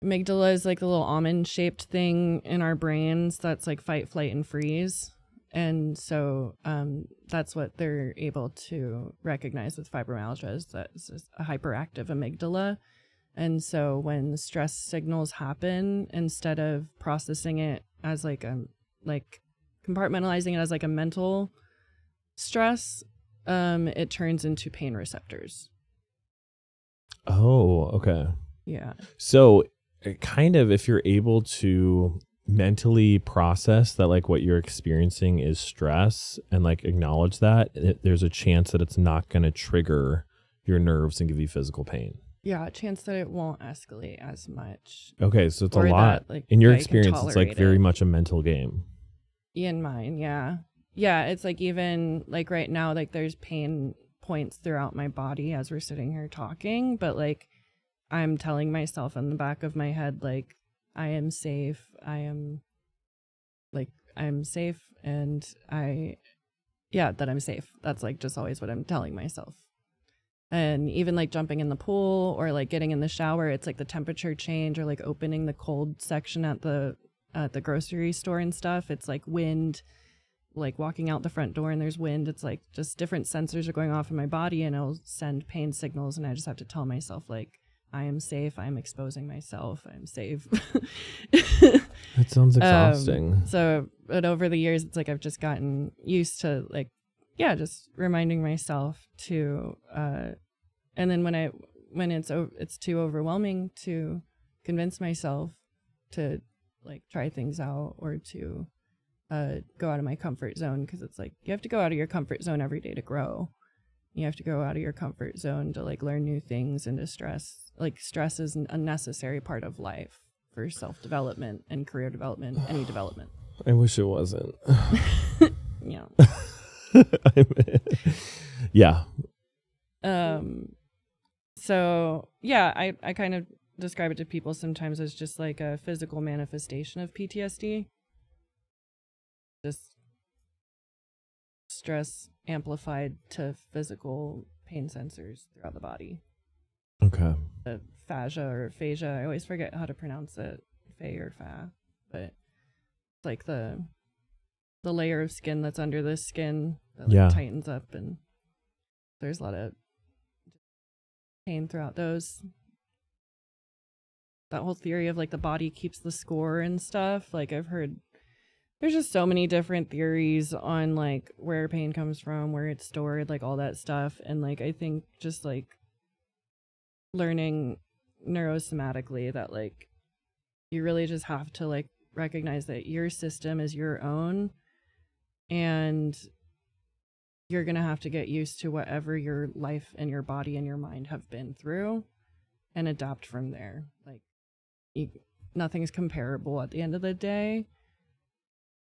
Amygdala is like the little almond shaped thing in our brains that's like fight, flight, and freeze. And so that's what they're able to recognize with fibromyalgia, is that it's just a hyperactive amygdala. And so when the stress signals happen, instead of processing it as like compartmentalizing it as like a mental stress, it turns into pain receptors. Oh, okay. Yeah. So kind of, if you're able to mentally process that, like, what you're experiencing is stress, and like acknowledge that, there's a chance that it's not going to trigger your nerves and give you physical pain. Yeah, a chance that it won't escalate as much. Okay, so it's a Or lot. that, like, In your I can experience, it's like tolerate very it. much a mental game. In mine, yeah. Yeah, it's like even like right now, like there's pain points throughout my body as we're sitting here talking, but like I'm telling myself in the back of my head, like, I am safe. I'm safe, and that I'm safe. That's like just always what I'm telling myself. And even like jumping in the pool or like getting in the shower, it's like the temperature change, or like opening the cold section at the grocery store and stuff. It's like wind, like walking out the front door and there's wind. It's like just different sensors are going off in my body, and it'll send pain signals, and I just have to tell myself, like, I am safe. I'm exposing myself. I'm safe. That sounds exhausting. But over the years, it's like I've just gotten used to, like, just reminding myself to, and then when it's too overwhelming to convince myself to like try things out, or to go out of my comfort zone, because it's like you have to go out of your comfort zone every day to grow. You have to go out of your comfort zone to like learn new things, and to stress. Like, stress is a necessary part of life for self-development and career development, any development. I wish it wasn't. Yeah. Yeah. So yeah, I kind of describe it to people sometimes as just like a physical manifestation of PTSD. Just stress amplified to physical pain sensors throughout the body. Okay. The phasia, I always forget how to pronounce it, phay or fa, but it's like the layer of skin that's under the skin that like tightens up, and there's a lot of pain throughout those. That whole theory of like the body keeps the score and stuff, like I've heard there's just so many different theories on like where pain comes from, where it's stored, like all that stuff. And like I think just like learning neurosomatically that like you really just have to like recognize that your system is your own, and you're going to have to get used to whatever your life and your body and your mind have been through, and adapt from there. Like nothing's comparable at the end of the day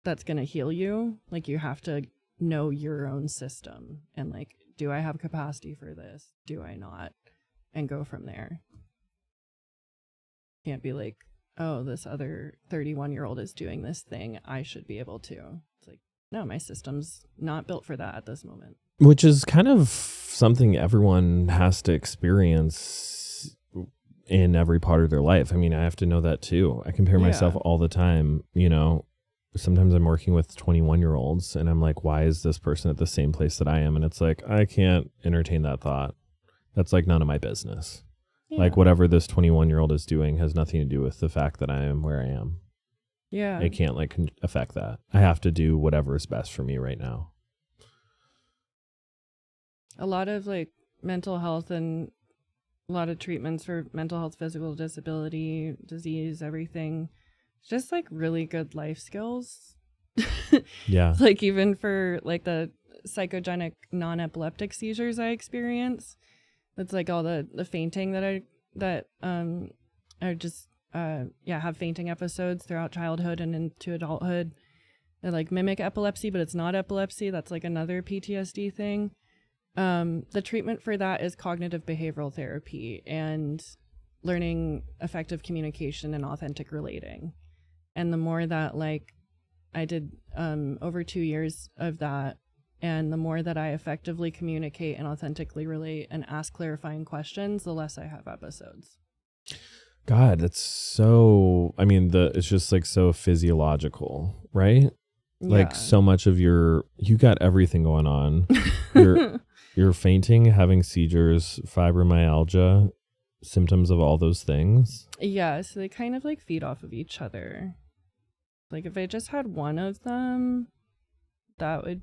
that's going to heal you. Like, you have to know your own system, and like, do I have capacity for this? Do I not? And go from there. Can't be like, oh, this other 31-year-old is doing this thing, I should be able to. It's like, no, my system's not built for that at this moment. Which is kind of something everyone has to experience in every part of their life. I mean, I have to know that too. I compare myself all the time, you know. Sometimes I'm working with 21-year-olds and I'm like, why is this person at the same place that I am? And it's like, I can't entertain that thought. That's like none of my business. Yeah. Like, whatever this 21-year-old is doing has nothing to do with the fact that I am where I am. Yeah. It can't like affect that. I have to do whatever is best for me right now. A lot of like mental health and a lot of treatments for mental health, physical disability, disease, everything. Just like really good life skills. Yeah. Like even for like the psychogenic non-epileptic seizures I experience, it's like all the fainting that I just have fainting episodes throughout childhood and into adulthood. They like mimic epilepsy, but it's not epilepsy. That's like another PTSD thing. The treatment for that is cognitive behavioral therapy and learning effective communication and authentic relating. And the more that like I did over 2 years of that, and the more that I effectively communicate and authentically relate and ask clarifying questions, the less I have episodes. God, that's so, I mean, it's just like so physiological, right? Yeah. Like so much of you got everything going on. You're fainting, having seizures, fibromyalgia, symptoms of all those things. Yeah, so they kind of like feed off of each other. Like if I just had one of them, that would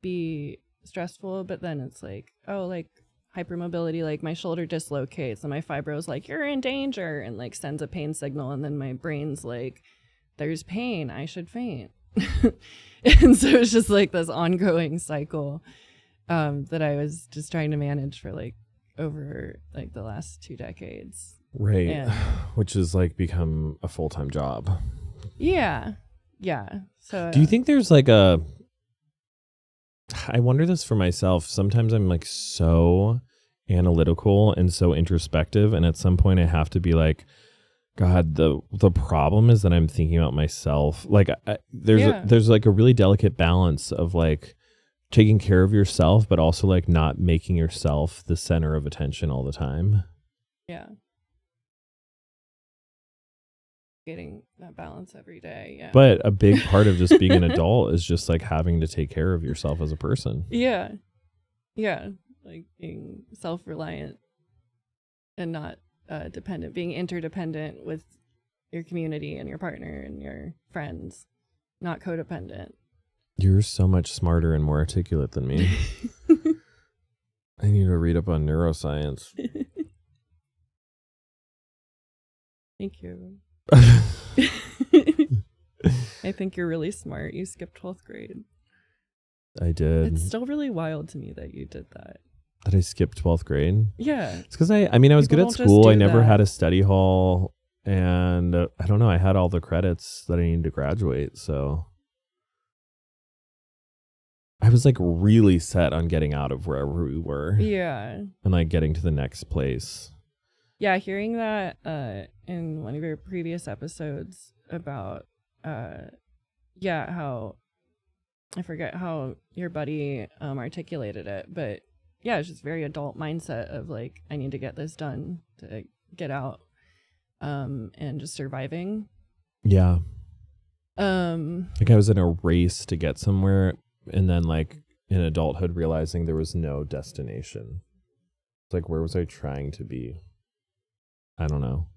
be stressful, but then it's like, oh, like hypermobility, like my shoulder dislocates and my fibro's like, you're in danger, and like sends a pain signal, and then my brain's like, there's pain, I should faint. And so it's just like this ongoing cycle that I was just trying to manage for like over like the last 2 decades. Right. And which is like become a full-time job. yeah. So Do you think there's like I wonder this for myself. Sometimes I'm like so analytical and so introspective, and at some point I have to be like, God, the problem is that I'm thinking about myself. Like there's like a really delicate balance of like taking care of yourself, but also like not making yourself the center of attention all the time. Yeah. Getting that balance every day. Yeah. But a big part of just being an adult is just like having to take care of yourself as a person. Yeah. Like being self-reliant and not dependent, being interdependent with your community and your partner and your friends, not codependent. You're so much smarter and more articulate than me. I need to read up on neuroscience. Thank you. I think you're really smart. You skipped 12th grade. I did. It's still really wild to me that you did that. That I skipped 12th grade? Yeah. It's because I was good at school. I never had a study hall. And I don't know. I had all the credits that I needed to graduate. So I was like really set on getting out of wherever we were. Yeah. And like getting to the next place. Yeah, hearing that in one of your previous episodes about how I forget how your buddy articulated it, but yeah, it's just very adult mindset of like, I need to get this done to get out and just surviving. Yeah. Like I was in a race to get somewhere, and then like in adulthood realizing there was no destination. It's like, where was I trying to be? I don't know.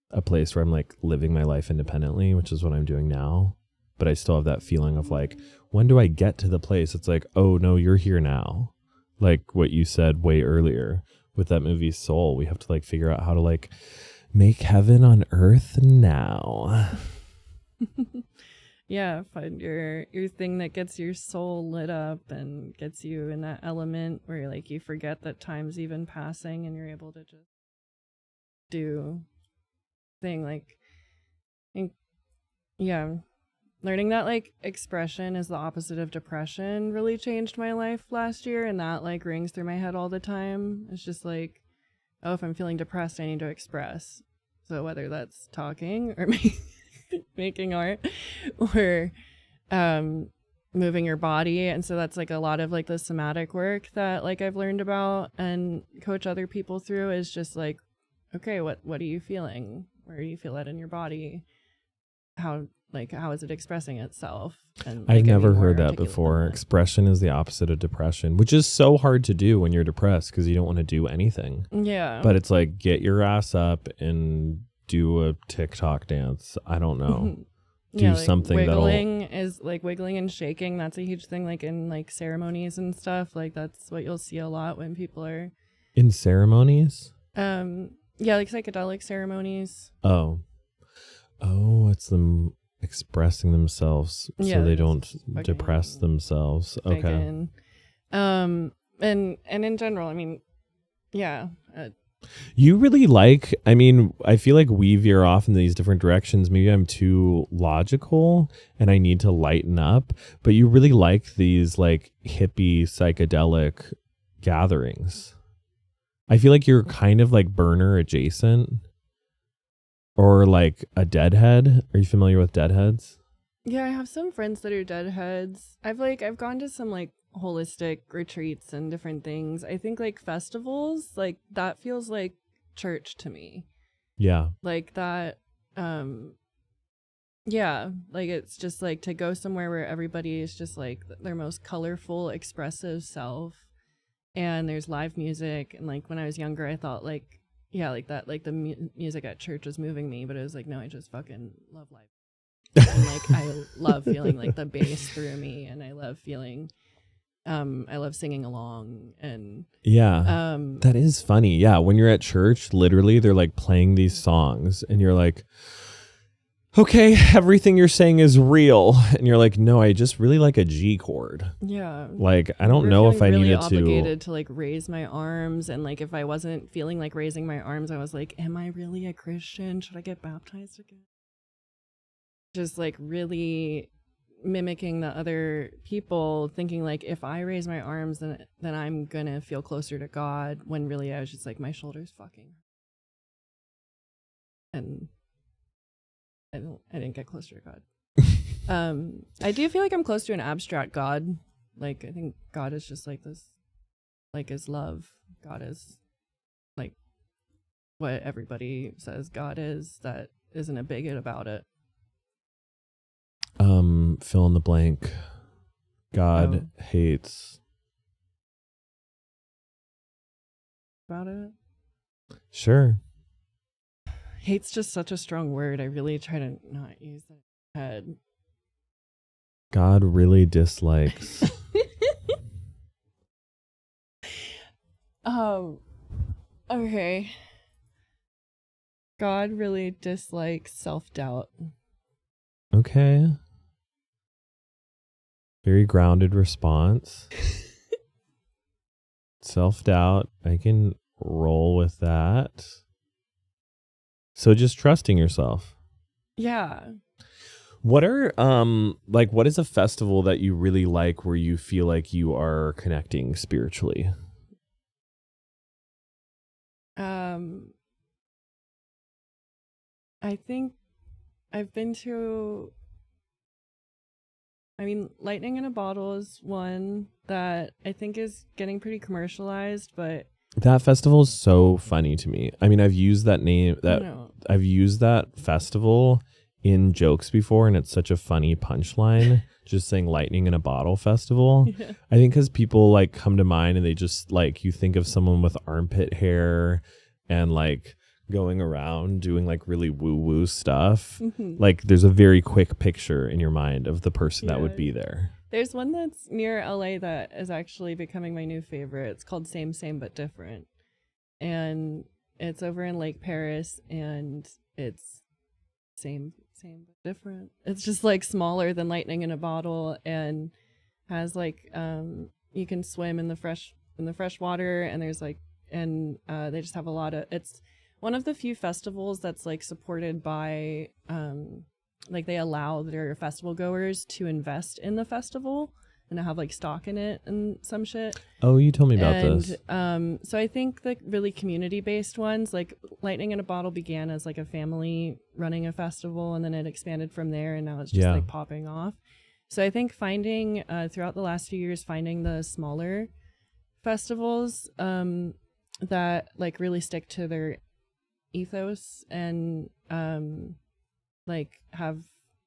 A place where I'm like living my life independently, which is what I'm doing now. But I still have that feeling of like, when do I get to the place? It's like, oh no, you're here now. Like what you said way earlier with that movie Soul, we have to like figure out how to like make heaven on earth now. Yeah, find your thing that gets your soul lit up and gets you in that element where like you forget that time's even passing and you're able to just do thing like, and yeah, learning that like expression is the opposite of depression really changed my life last year, and that like rings through my head all the time. It's just like, oh, if I'm feeling depressed, I need to express. So whether that's talking or making art or moving your body, and so that's like a lot of like the somatic work that like I've learned about and coach other people through is just like, okay, what are you feeling? Where do you feel that in your body? How is it expressing itself? And I've never heard that before. Expression is the opposite of depression, which is so hard to do when you're depressed because you don't want to do anything. Yeah. But it's like, get your ass up and do a TikTok dance. I don't know. Do like something wiggling is like wiggling and shaking. That's a huge thing, like in like ceremonies and stuff. Like that's what you'll see a lot when people are in ceremonies. Yeah, like psychedelic ceremonies. Oh, it's them expressing themselves so they don't depress themselves. Okay. And in general, I mean, yeah. You really like, I mean, I feel like we veer off in these different directions. Maybe I'm too logical and I need to lighten up, but you really like these like hippie psychedelic gatherings. I feel like you're kind of like burner adjacent or like a deadhead. Are you familiar with deadheads? Yeah, I have some friends that are deadheads. I've gone to some like holistic retreats and different things. I think like festivals, like that feels like church to me. Yeah. Like that, yeah, like it's just like to go somewhere where everybody is just like their most colorful, expressive self. And there's live music, and like when I was younger, I thought like, yeah, like that, like the music at church was moving me, but it was like, no, I just fucking love live. And like I love feeling like the bass through me, and I love feeling I love singing along and Yeah. That is funny. Yeah. When you're at church, literally they're like playing these songs and you're like, okay, everything you're saying is real. And you're like, no, I just really like a G chord. yeah. Like, I don't know if I really needed obligated to like raise my arms, and like if I wasn't feeling like raising my arms, I was like, am I really a Christian? Should I get baptized again? Just like really mimicking the other people, thinking like if I raise my arms then I'm gonna feel closer to God, when really I was just like my shoulders fucking, and I didn't get closer to God. I do feel like I'm close to an abstract God. Like I think God is just like this, like is love. God is like what everybody says God is, that isn't a bigot about it. Fill in the blank. God hates about it. Sure. Hate's just such a strong word. I really try to not use that in my head. God really dislikes. Okay. God really dislikes self-doubt. Okay. Very grounded response. Self-doubt. I can roll with that. So just trusting yourself. Yeah. What are what is a festival that you really like where you feel like you are connecting spiritually? I think I've been to, Lightning in a Bottle is one that I think is getting pretty commercialized, but That festival is so funny to me. I mean, I've used that name, I've used that festival in jokes before, and it's such a funny punchline. Just saying Lightning in a Bottle Festival. Yeah. I think because people like come to mind and they just like, you think of someone with armpit hair and like going around doing like really woo-woo stuff. Mm-hmm. Like there's a very quick picture in your mind of the person that would be there. There's one that's near LA that is actually becoming my new favorite. It's called Same But Different. And it's over in Lake Paris, and it's same but different. It's just like smaller than Lightning in a Bottle, and has like you can swim in the fresh water, and there's like, and they just have a lot of, it's one of the few festivals that's like supported by like they allow their festival goers to invest in the festival and to have like stock in it and some shit. Oh, you told me about this. So I think the really community-based ones, like Lightning in a Bottle began as like a family running a festival, and then it expanded from there, and now it's just like popping off. So I think finding throughout the last few years, finding the smaller festivals that like really stick to their ethos and like have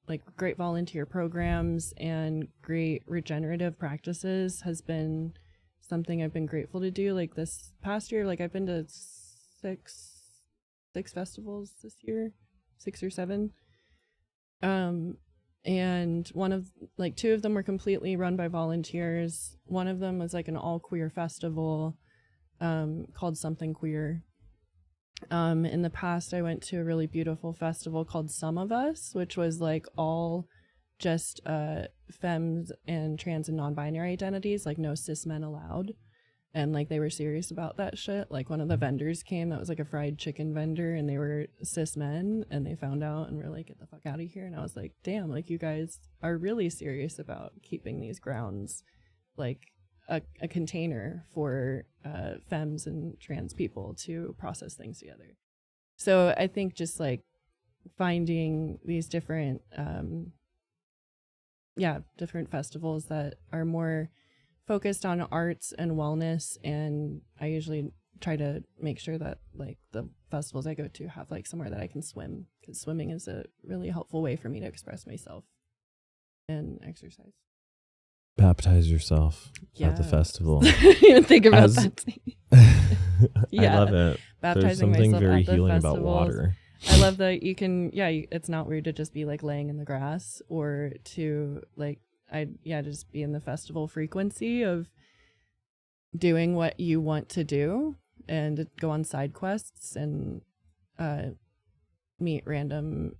like great volunteer programs and great regenerative practices has been something I've been grateful to do. Like this past year, like I've been to six festivals this year, 6 or 7. And one of like 2 of them were completely run by volunteers. One of them was like an all queer festival called Something Queer. In the past, I went to a really beautiful festival called Some of Us, which was like all just femmes and trans and non-binary identities, like no cis men allowed. And like they were serious about that shit. Like one of the vendors came that was like a fried chicken vendor, and they were cis men, and they found out and were like, get the fuck out of here. And I was like, damn, like you guys are really serious about keeping these grounds like a container for femmes and trans people to process things together. So I think just like finding these different different festivals that are more focused on arts and wellness, and I usually try to make sure that like the festivals I go to have like somewhere that I can swim, because swimming is a really helpful way for me to express myself and exercise. Baptize yourself at the festival. Even think about that. I love it. Baptizing There's something myself very at the healing festivals. about water. I love that you can, it's not weird to just be like laying in the grass, or to like just be in the festival frequency of doing what you want to do and go on side quests and meet random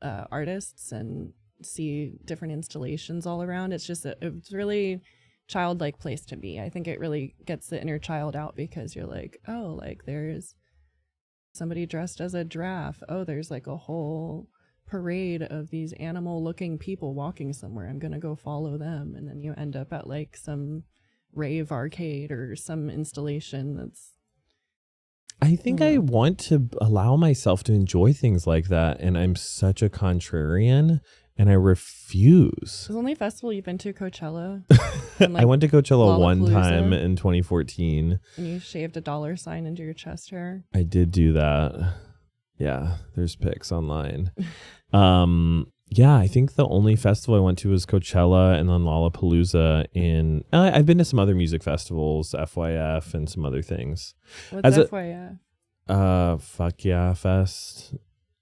artists and see different installations all around. It's just it's really childlike place to be. I think it really gets the inner child out because you're like, oh, like there's somebody dressed as a giraffe. Oh, there's like a whole parade of these animal looking people walking somewhere. I'm gonna go follow them. And then you end up at like some rave arcade or some installation that's I think I want to allow myself to enjoy things like that, and I'm such a contrarian, and I refuse. the only festival you've been to, Coachella. And, like, I went to Coachella one Lollapalooza. time in 2014. And you shaved a $sign into your chest hair. I did do that. Yeah, there's pics online. Yeah, I think the only festival I went to was Coachella and then Lollapalooza. I've been to some other music festivals, FYF, and some other things. What's FYF? Fuck Yeah Fest.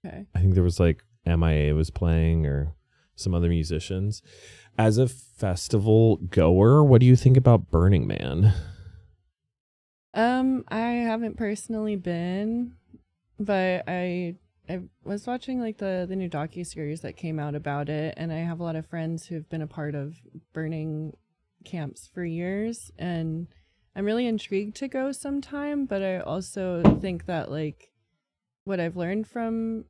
Okay. I think there was like MIA was playing or some other musicians. As a festival goer, what do you think about Burning Man? I haven't personally been, but I was watching like the new docuseries that came out about it, and I have a lot of friends who've been a part of burning camps for years, and I'm really intrigued to go sometime, but I also think that like what I've learned from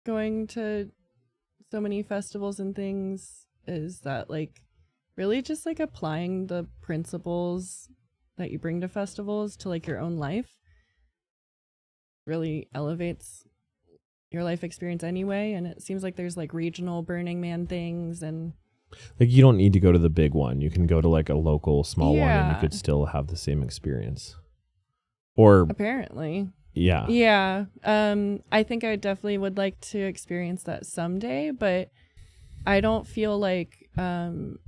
going to so many festivals and things is that like really just like applying the principles that you bring to festivals to like your own life really elevates your life experience anyway. And it seems like there's like regional Burning Man things, and like you don't need to go to the big one. You can go to like a local small one and you Yeah. could still have the same experience. Or apparently. yeah. Yeah. I think I definitely would like to experience that someday, but I don't feel like my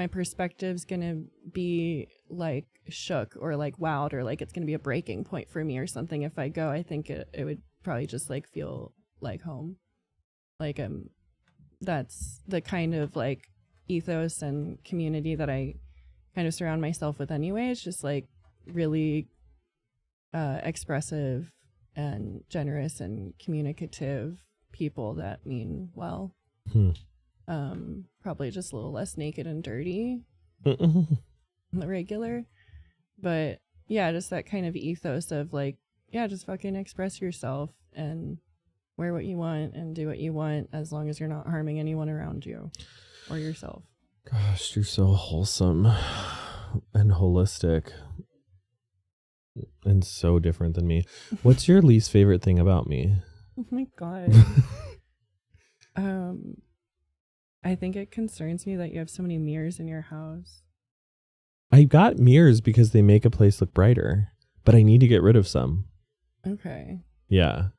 perspective's gonna be like shook or like wowed or like it's gonna be a breaking point for me or something if I go. I think it would probably just like feel like home. Like that's the kind of like ethos and community that I kind of surround myself with anyway. It's just like really expressive and generous and communicative people that mean well. Probably just a little less naked and dirty than the regular, but yeah, just that kind of ethos of like, yeah, just fucking express yourself and wear what you want and do what you want as long as you're not harming anyone around you or yourself. Gosh, you're so wholesome and holistic and so different than me. What's your least favorite thing about me? Oh my God. I think it concerns me that you have so many mirrors in your house. I got mirrors because they make a place look brighter, but I need to get rid of some. Okay. Yeah.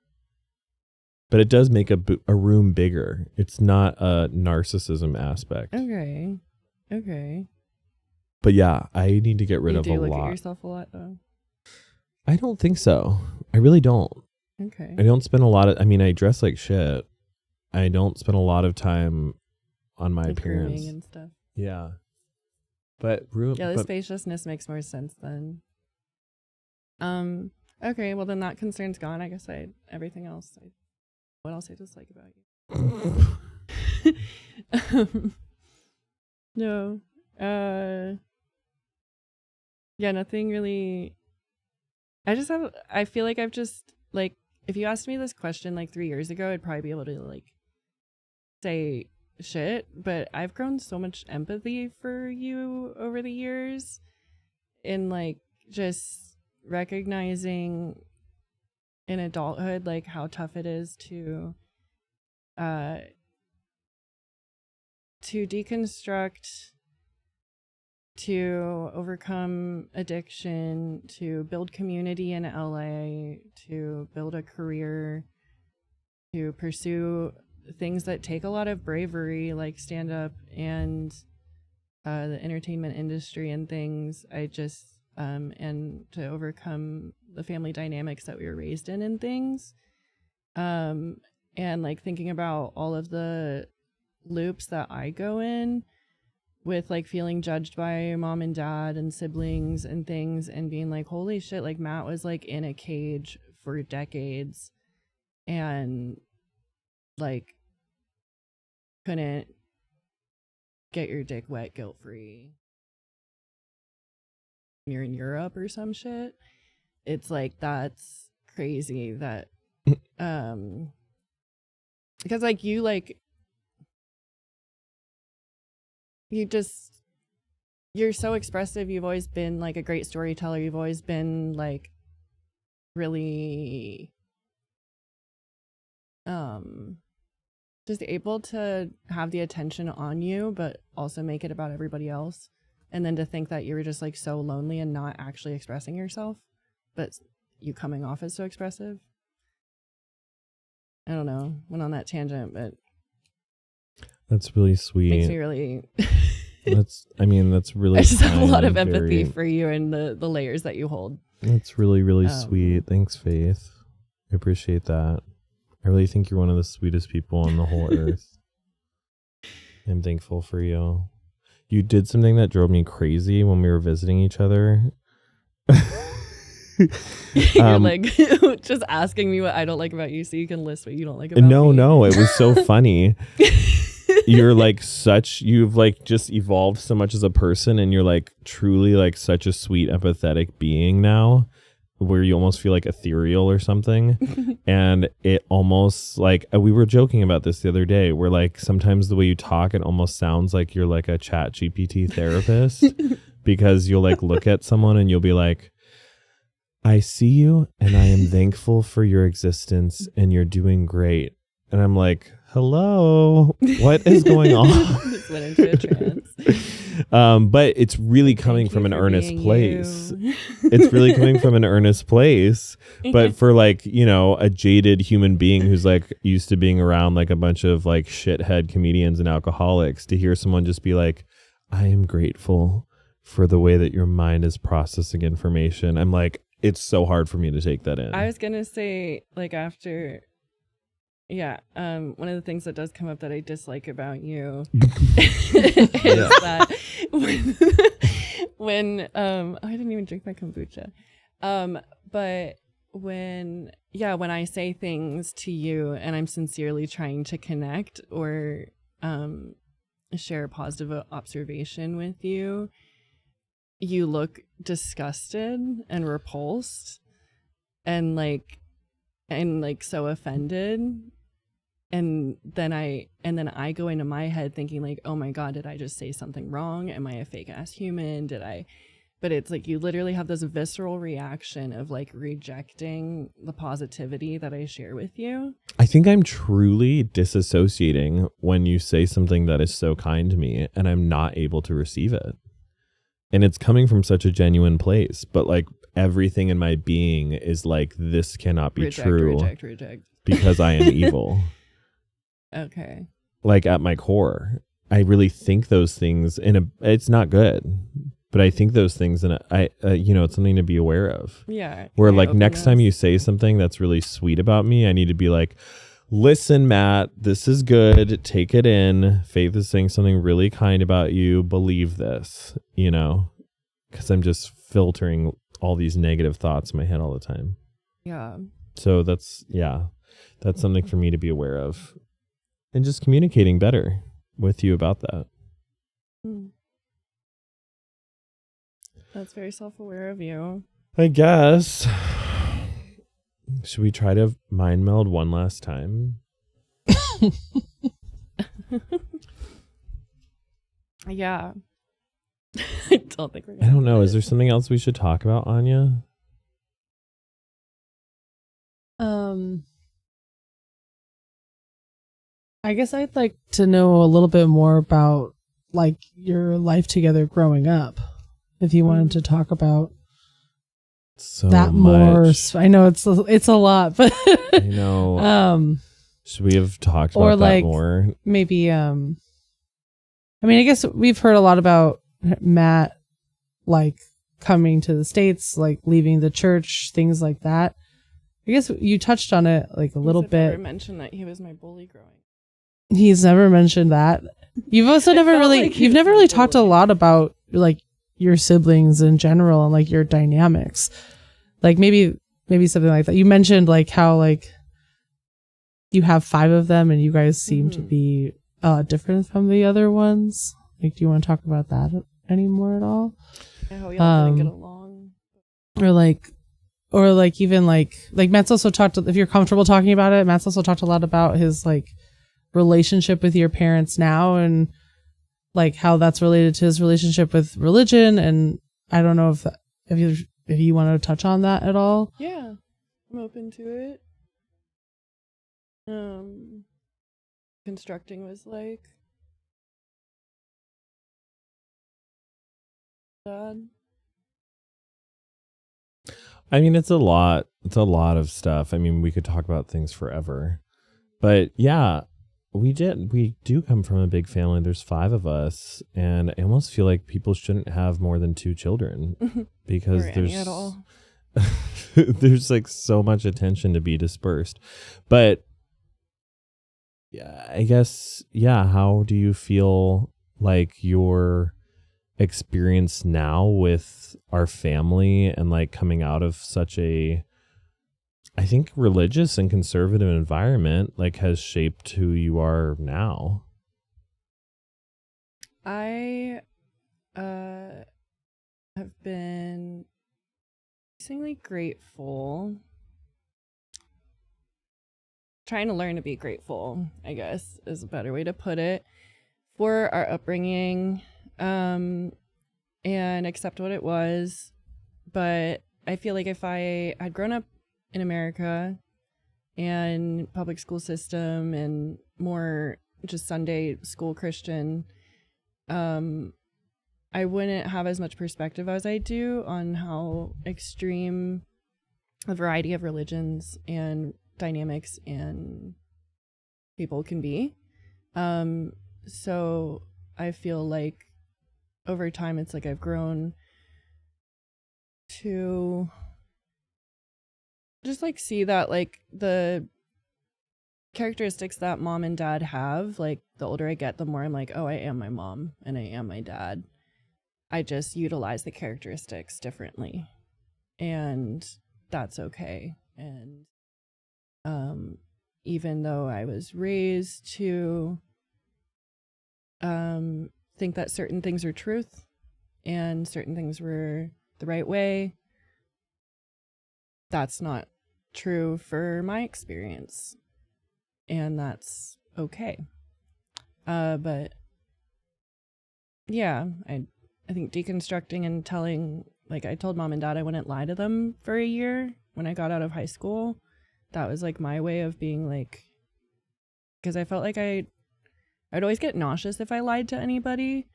But it does make a room bigger. It's not a narcissism aspect. Okay. But yeah, I need to get rid You of do a look lot. at yourself a lot though. I don't think so. I really don't. Okay. I don't spend a lot of, I dress like shit. I don't spend a lot of time on my Like appearance. grooming and stuff. Yeah. But The spaciousness makes more sense then. Okay, well then that concern's gone. I guess everything else. What else I dislike about you? No. Yeah, nothing really. I feel like I've just like, if you asked me this question like 3 years ago, I'd probably be able to like say shit, but I've grown so much empathy for you over the years in like just recognizing in adulthood like how tough it is to deconstruct, to overcome addiction, to build community in LA, to build a career, to pursue things that take a lot of bravery, like stand up and the entertainment industry and things. I just and to overcome the family dynamics that we were raised in and things. And like thinking about all of the loops that I go in with like feeling judged by mom and dad and siblings and things and being like, holy shit, like Matt was like in a cage for decades and like couldn't get your dick wet guilt free. You're in Europe or some shit. It's like, that's crazy that because like you're so expressive. You've always been like a great storyteller. You've always been like really just able to have the attention on you, but also make it about everybody else. And then to think that you were just like so lonely and not actually expressing yourself, but you coming off as so expressive. I don't know. Went on that tangent, but That's really sweet. makes me really that's really I just have a kind lot of and empathy very- for you and the layers that you hold. That's really, really sweet. Thanks, Faith. I appreciate that. I really think you're one of the sweetest people on the whole earth. I'm thankful for you. You did something that drove me crazy when we were visiting each other. You're like just asking me what I don't like about you so you can list what you don't like about me. No, it was so funny. You're like you've like just evolved so much as a person, and you're like truly like such a sweet, empathetic being now, where you almost feel like ethereal or something. And it almost like, we were joking about this the other day, where like sometimes the way you talk, it almost sounds like you're like a chat GPT therapist, because you'll like look at someone and you'll be like, I see you and I am thankful for your existence and you're doing great. And I'm like, hello, what is going on? Just went into a trance. But it's really coming Thank from you an for earnest being place. you. It's really coming from an earnest place. But for like, you know, a jaded human being who's like used to being around like a bunch of like shithead comedians and alcoholics, to hear someone just be like, I am grateful for the way that your mind is processing information. I'm like, it's so hard for me to take that in. I was gonna say, like, after one of the things that does come up that I dislike about you is that when I didn't even drink my kombucha. But when I say things to you and I'm sincerely trying to connect or share a positive observation with you, you look disgusted and repulsed and like so offended. And then I go into my head thinking like, oh my God, did I just say something wrong? Am I a fake ass human? But it's like you literally have this visceral reaction of like rejecting the positivity that I share with you. I think I'm truly disassociating when you say something that is so kind to me and I'm not able to receive it. And it's coming from such a genuine place, but like everything in my being is like, this cannot be true. Reject. Because I am evil. Okay. Like at my core, I really think those things it's not good, but I think those things and it's something to be aware of. Yeah. Where like next time you say something that's really sweet about me, I need to be like, listen, Matt, this is good. Take it in. Faith is saying something really kind about you. Believe this, because I'm just filtering all these negative thoughts in my head all the time. Yeah. So that's something for me to be aware of and just communicating better with you about that. That's very self-aware of you. I guess. Should we try to mind meld one last time? Yeah. I don't think we're gonna I don't know. do Is it. there something else we should talk about, Anya? I guess I'd like to know a little bit more about like your life together growing up. If you wanted to talk about So that much. more. I know it's a lot, but I know. Should we have talked or about that like more? maybe I mean, I guess we've heard a lot about Matt like coming to the States, like leaving the church, things like that. I guess you touched on it like a little As if I ever bit. mentioned that he was my bully growing. He's never mentioned that. You've also never felt really, like you've his never really talked a sibling. lot about like your siblings in general and like your dynamics. Like maybe something like that. You mentioned like how like you have 5 of them and you guys seem to be different from the other ones. Like, do you want to talk about that anymore at all? How we all didn't get along. Or like even like Matt's also talked, if you're comfortable talking about it, Matt's also talked a lot about his like relationship with your parents now and like how that's related to his relationship with religion. And I don't know if you want to touch on that at all. Yeah, I'm open to it. Constructing was like dad. I mean, it's a lot of stuff. I mean, we could talk about things forever, but yeah, we do come from a big family. There's 5 of us, and I almost feel like people shouldn't have more than 2 children because Or any at all. there's like so much attention to be dispersed. But yeah, I guess, yeah, how do you feel like your experience now with our family and like coming out of such a, I think, religious and conservative environment like has shaped who you are now? I have been increasingly grateful. Trying to learn to be grateful, I guess, is a better way to put it, for our upbringing, and accept what it was. But I feel like if I had grown up in America and public school system and more just Sunday school Christian, I wouldn't have as much perspective as I do on how extreme a variety of religions and dynamics and people can be. So I feel like over time it's like I've grown to just like see that like the characteristics that mom and dad have, like the older I get, the more I'm like, oh, I am my mom and I am my dad. I just utilize the characteristics differently, and that's okay. And even though I was raised to think that certain things are truth and certain things were the right way, that's not true for my experience, and that's okay. But yeah, I think deconstructing and telling, like, I told mom and dad I wouldn't lie to them for a year when I got out of high school. That was like my way of being like, because I felt like I'd always get nauseous if I lied to anybody,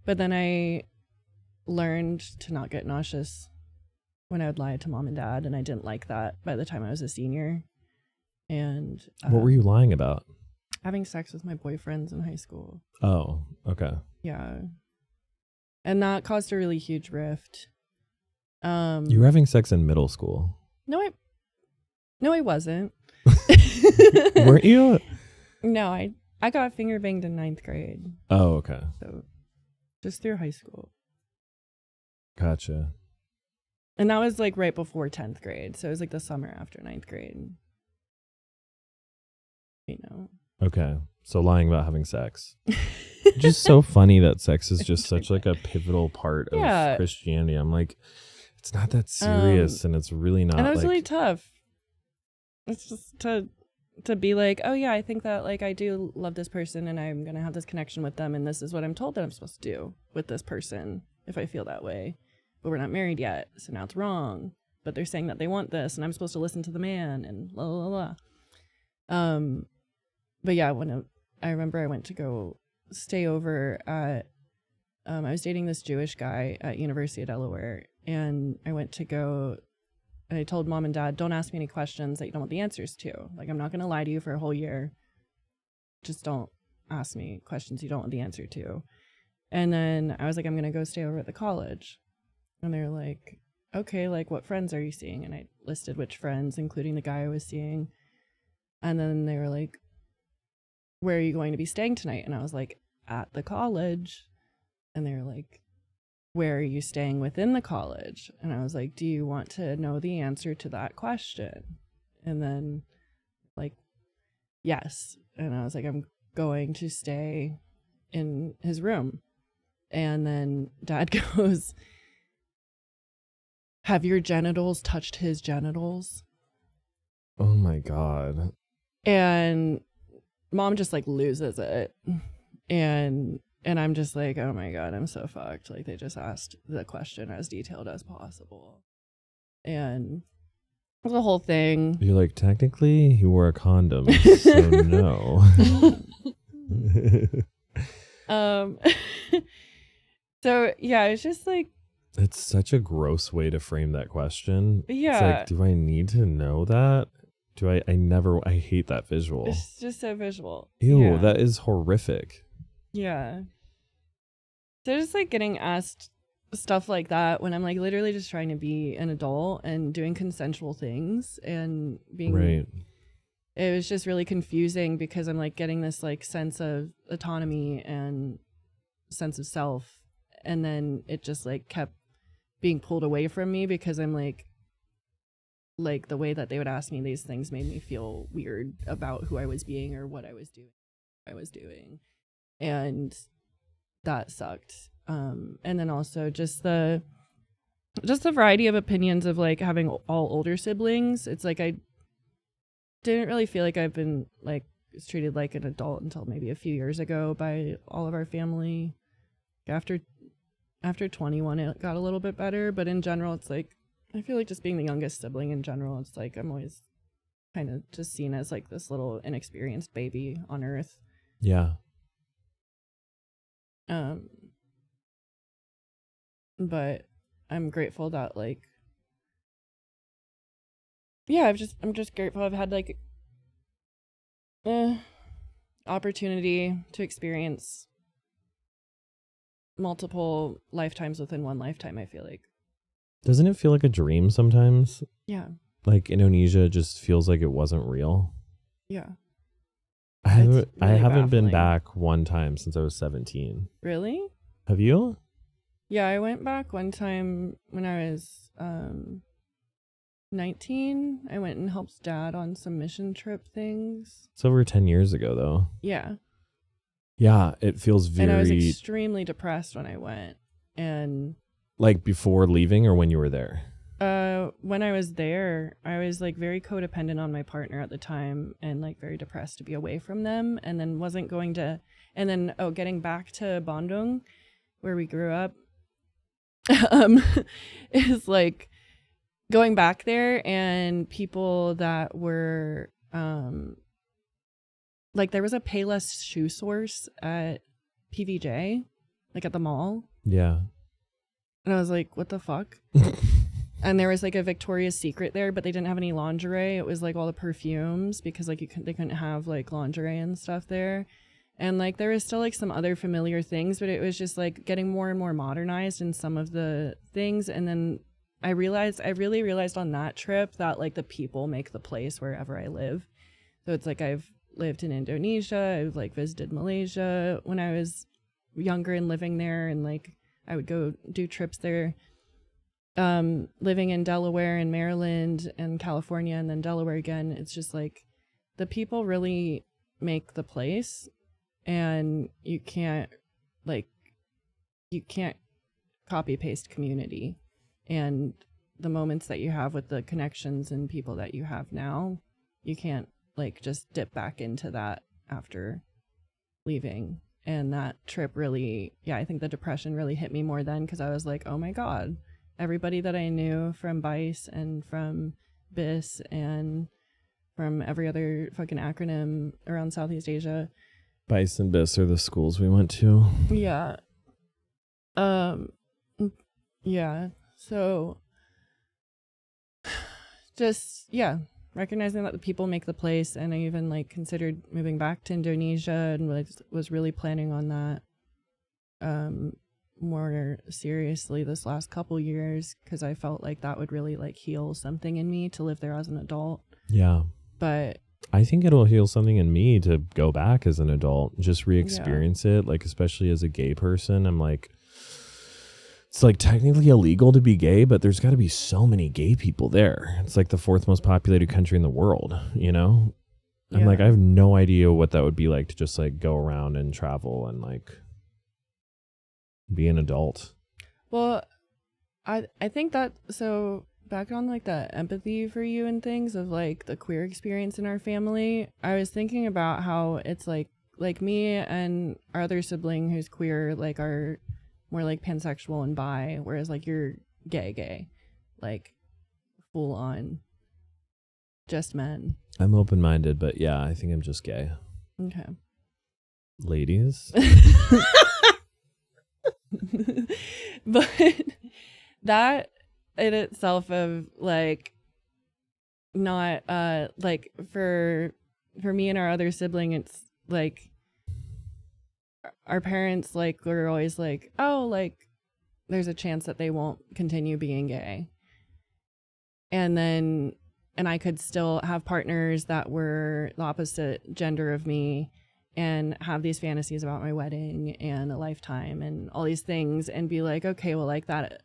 but then I learned to not get nauseous when I would lie to mom and dad, and I didn't like that by the time I was a senior. And What were you lying about? having sex with my boyfriends in high school. Oh, okay. Yeah. And that caused a really huge rift. You were having sex in middle school. No, I wasn't. Weren't you? No, I got finger banged in 9th grade. Oh, okay. So just through high school. Gotcha. And that was like right before 10th grade. So it was like the summer after 9th grade. You know. Okay. So lying about having sex. Just so funny that sex is just such like a pivotal part of Christianity. I'm like, it's not that serious, and it's really not. And that was like, really tough. It's just to be like, oh yeah, I think that like I do love this person and I'm gonna have this connection with them, and this is what I'm told that I'm supposed to do with this person if I feel that way. But we're not married yet, so now it's wrong. But they're saying that they want this, and I'm supposed to listen to the man, and la la la. But yeah, I remember I went to go stay over at, I was dating this Jewish guy at University of Delaware, and I went to go, and I told mom and dad, don't ask me any questions that you don't want the answers to. Like, I'm not going to lie to you for a whole year. Just don't ask me questions you don't want the answer to. And then I was like, I'm going to go stay over at the college. And they're like, okay, like what friends are you seeing? And I listed which friends, including the guy I was seeing. And then they were like, where are you going to be staying tonight? And I was like, at the college. And they were like, where are you staying within the college? And I was like, do you want to know the answer to that question? And then like, yes. And I was like, I'm going to stay in his room. And then Dad goes, have your genitals touched his genitals? Oh my God. And Mom just like loses it. And I'm just like, oh my God, I'm so fucked. Like, they just asked the question as detailed as possible. And the whole thing. You're like, technically, he wore a condom, so no. So, yeah, it's just like. It's such a gross way to frame that question. Yeah. It's like, do I need to know that? I hate that visual. It's just so visual. Ew, Yeah. that is horrific. Yeah. So just like getting asked stuff like that when I'm like literally just trying to be an adult and doing consensual things and being Right. It was just really confusing because I'm like getting this like sense of autonomy and sense of self, and then it just like kept being pulled away from me because I'm like the way that they would ask me these things made me feel weird about who I was being or what I was doing. And that sucked. And then also just the variety of opinions of like having all older siblings. It's like I didn't really feel like I've been like treated like an adult until maybe a few years ago by all of our family. After 21 it got a little bit better, but in general it's like I feel like just being the youngest sibling in general, it's like I'm always kind of just seen as like this little inexperienced baby on earth. Yeah. But I'm grateful that like, yeah, I'm just grateful I've had like opportunity to experience multiple lifetimes within one lifetime, I feel like. Doesn't it feel like a dream sometimes? Yeah. Like Indonesia just feels like it wasn't real. Yeah. I Really haven't been baffling. back one time since I was 17. Really? Have you? Yeah, I went back one time when I was 19. I went and helped Dad on some mission trip things. It's over 10 years ago, though. Yeah. Yeah, it feels And I was very... extremely depressed when I went. And... Like before leaving or when you were there? When I was there, I was like very codependent on my partner at the time and like very depressed to be away from them, and then wasn't going to... And then, getting back to Bandung, where we grew up, is like going back there and people that were like there was a Payless shoe source at PVJ, like at the mall. Yeah. And I was like, what the fuck? And there was like a Victoria's Secret there, but they didn't have any lingerie. It was like all the perfumes because like they couldn't have like lingerie and stuff there. And like there was still like some other familiar things, but it was just like getting more and more modernized in some of the things. And then I really realized on that trip that like the people make the place wherever I live. So it's like I've lived in Indonesia, I've like visited Malaysia when I was younger and living there, and like I would go do trips there. Living in Delaware and Maryland and California and then Delaware again, it's just like the people really make the place, and you can't copy paste community. And the moments that you have with the connections and people that you have now, you can't like just dip back into that after leaving. And that trip really, I think the depression really hit me more then, because I was like, oh my God, everybody that I knew from BICE and from BIS and from every other fucking acronym around Southeast Asia. BICE and BIS are the schools we went to. Yeah. Yeah. So just, recognizing that the people make the place. And I even like considered moving back to Indonesia and was really planning on that more seriously this last couple years, because I felt like that would really like heal something in me to live there as an adult. Yeah. But I think it'll heal something in me to go back as an adult, just re-experience it. Like, especially as a gay person, I'm like, it's like technically illegal to be gay, but there's got to be so many gay people there. It's like the 4th most populated country in the world, you know? I'm like, I have no idea what that would be like to just like go around and travel and like be an adult. Well, I think that, so back on like the empathy for you and things of like the queer experience in our family, I was thinking about how it's like me and our other sibling who's queer like are more like pansexual and bi, whereas like you're gay, like full on just men. I'm open-minded, but yeah, I think I'm just gay. Okay. Ladies. But that in itself of like not like for me and our other sibling, it's like our parents like were always like, oh, like there's a chance that they won't continue being gay, and I could still have partners that were the opposite gender of me and have these fantasies about my wedding and a lifetime and all these things and be like, okay, well, like that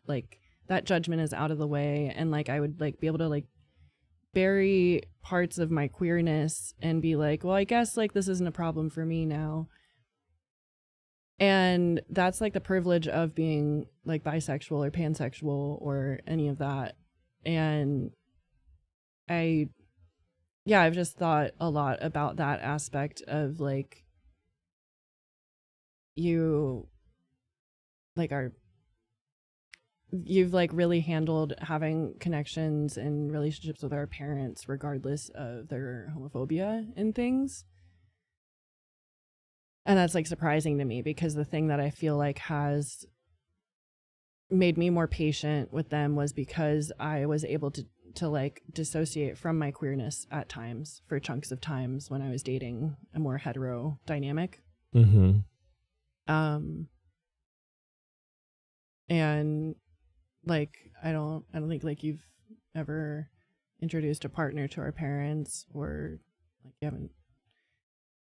judgment is out of the way. And like, I would like be able to like bury parts of my queerness and be like, well, I guess like this isn't a problem for me now. And that's like the privilege of being like bisexual or pansexual or any of that. And I've just thought a lot about that aspect of like you've like really handled having connections and relationships with our parents regardless of their homophobia and things. And that's like surprising to me because the thing that I feel like has made me more patient with them was because I was able to like dissociate from my queerness at times for chunks of times when I was dating a more hetero dynamic. Mm-hmm. And like I don't think like you've ever introduced a partner to our parents or like you haven't.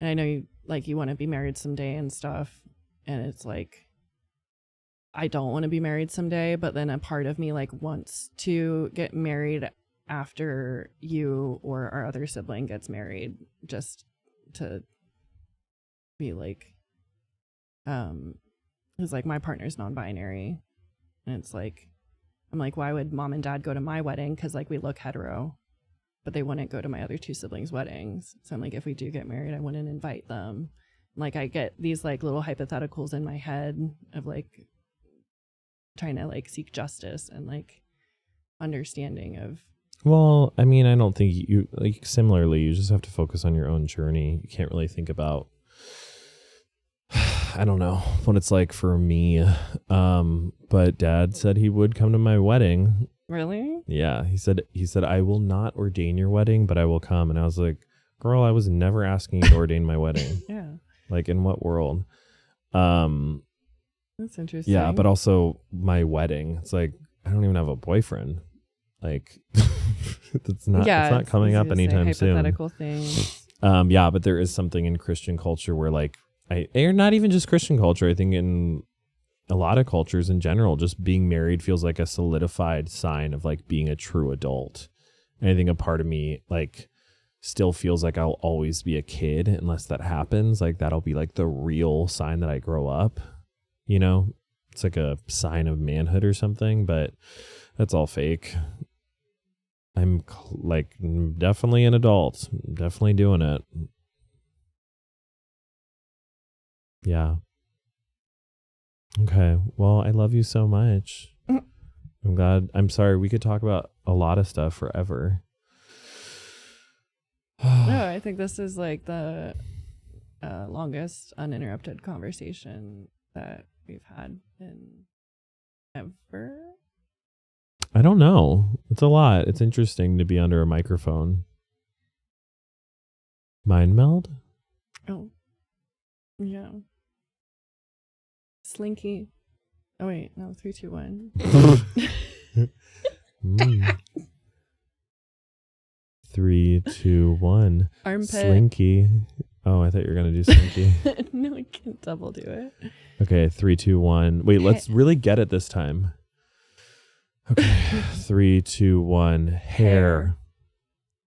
And I know you want to be married someday and stuff, and it's like I don't want to be married someday, but then a part of me like wants to get married after you or our other sibling gets married, just to be like, because like my partner's non-binary, and it's like, I'm like, why would mom and dad go to my wedding? Because like we look hetero, but they wouldn't go to my other two siblings' weddings. So I'm like, if we do get married, I wouldn't invite them. Like I get these like little hypotheticals in my head of like trying to like seek justice and like understanding of. Well, I mean, I don't think you like similarly, you just have to focus on your own journey. You can't really think about, I don't know what it's like for me. But dad said he would come to my wedding. Really? Yeah. He said, I will not ordain your wedding, but I will come. And I was like, girl, I was never asking you to ordain my wedding. Yeah. Like in what world? That's interesting. Yeah. But also my wedding, it's like, I don't even have a boyfriend. Like it's not coming up anytime soon. Hypothetical things. Yeah, but there is something in Christian culture where like or not even just Christian culture, I think in a lot of cultures in general, just being married feels like a solidified sign of like being a true adult. And I think a part of me like still feels like I'll always be a kid unless that happens. Like that'll be like the real sign that I grow up, you know? It's like a sign of manhood or something, but that's all fake. I'm like definitely an adult, definitely doing it. Yeah. Okay. Well, I love you so much. I'm sorry. We could talk about a lot of stuff forever. No, I think this is like the longest uninterrupted conversation that we've had in ever. I don't know. It's a lot. It's interesting to be under a microphone. Mind meld? Oh. Yeah. Slinky. Oh wait, no, 3, 2, 1. 3, 2, 1. Armpit. Slinky. Oh, I thought you were going to do Slinky. No, I can double do it. Okay, 3, 2, 1. Wait, let's really get it this time. Okay, 3, 2, 1. Hair.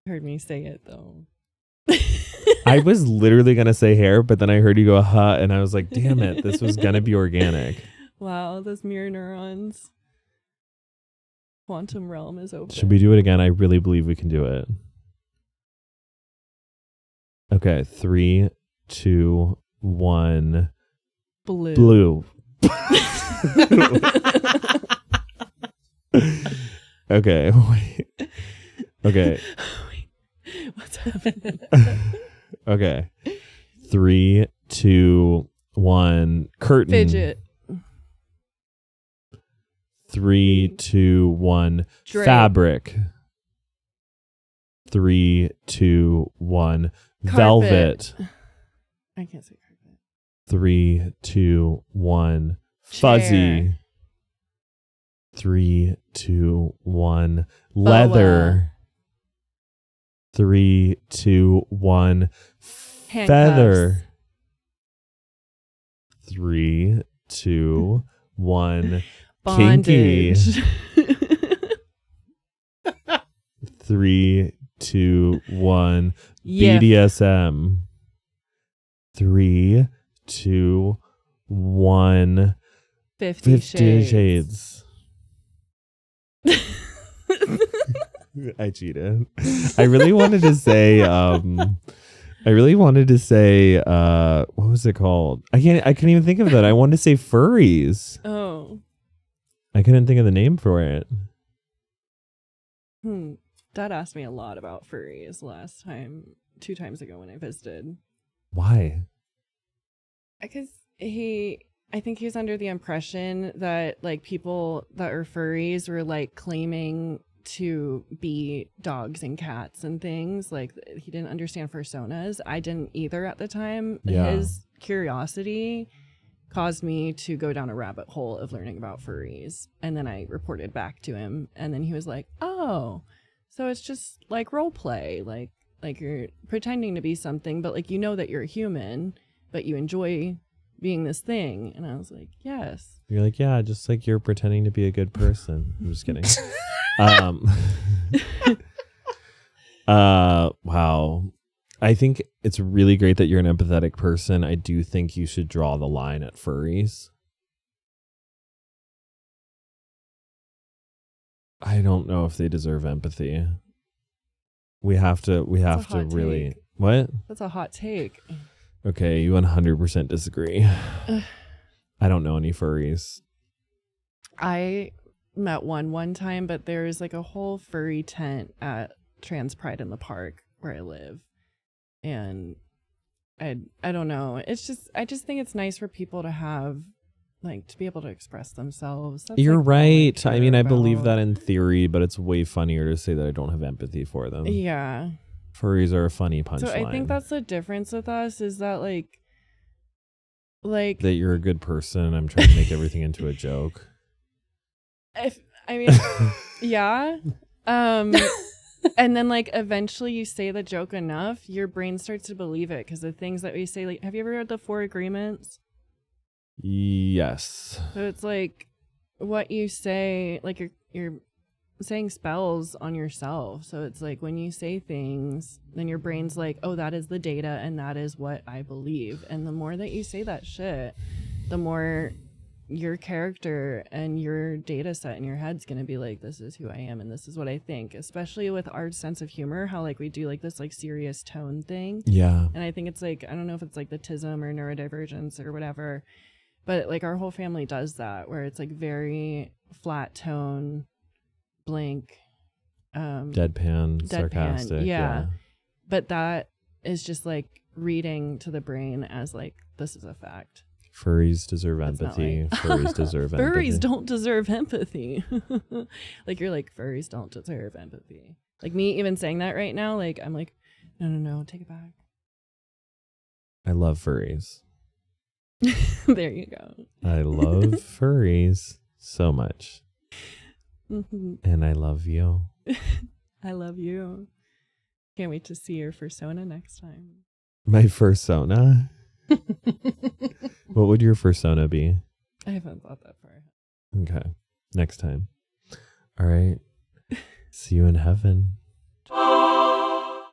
Heard me say it though. I was literally going to say hair, but then I heard you go, and I was like, damn it, this was going to be organic. Wow, those mirror neurons. Quantum realm is open. Should we do it again? I really believe we can do it. Okay, 3, 2, 1. Blue. Okay, wait. Okay. Wait, what's happening? Okay. 3, 2, 1. Curtain. Fidget. 3, 2, 1. Drape. Fabric. 3, 2, 1. Carpet. Velvet. I can't say carpet. 3, 2, 1. Fuzzy. Chair. 3, 2, 1. Leather. 3, 2, 1. Handcuffs. Feather. 3, 2, 1. Kinky. Bondage. 3, 2, 1. Yiff. BDSM. 3, 2, 1. 50 Shades. Shades. I cheated. I really wanted to say what was it called? I couldn't even think of that. I wanted to say furries. Oh. I couldn't think of the name for it. Dad asked me a lot about furries last time, 2 times ago when I visited. Why? Because I think he was under the impression that like people that are furries were like claiming to be dogs and cats and things. Like he didn't understand personas. I didn't either at the time. Yeah. His curiosity caused me to go down a rabbit hole of learning about furries. And then I reported back to him. And then he was like, oh, so it's just like role play. Like you're pretending to be something, but like, you know that you're a human, but you enjoy being this thing. And I was like, yes. You're like, yeah, just like you're pretending to be a good person. I'm just kidding. Wow. I think it's really great that you're an empathetic person. I do think you should draw the line at furries. I don't know if they deserve empathy. We have to really take. What? That's a hot take. Okay, you 100% disagree. I don't know any furries. I met one time, but there's like a whole furry tent at Trans Pride in the Park where I live. And I don't know. It's just, I just think it's nice for people to have, like, to be able to express themselves. That's, You're like, all I right. I care mean, I believe about. that in theory, but it's way funnier to say that I don't have empathy for them. Yeah. Furries are a funny punchline. So I think that's the difference with us is that like that you're a good person and I'm trying to make everything into a joke. Yeah. And then like eventually you say the joke enough, your brain starts to believe it because the things that we say, like, have you ever read the 4 Agreements? Yes. So it's like what you say, like you're saying spells on yourself. So it's like when you say things, then your brain's like, oh, that is the data and that is what I believe. And the more that you say that shit, the more your character and your data set in your head's gonna be like, this is who I am and this is what I think. Especially with our sense of humor, how like we do like this like serious tone thing. Yeah. And I think it's like, I don't know if it's like the TISM or neurodivergence or whatever, but like our whole family does that where it's like very flat tone, blank, deadpan, sarcastic. Yeah. But that is just like reading to the brain as like, this is a fact. Furries deserve It's not empathy. like- Furries deserve empathy. Furries don't deserve empathy. Like you're like, furries don't deserve empathy. Like me even saying that right now, like I'm like, no, take it back. I love furries. There you go. I love furries so much. Mhm. And I love you. I love you. Can't wait to see your fursona next time. My fursona? What would your fursona be? I haven't thought that far. Okay. Next time. All right. See you in heaven.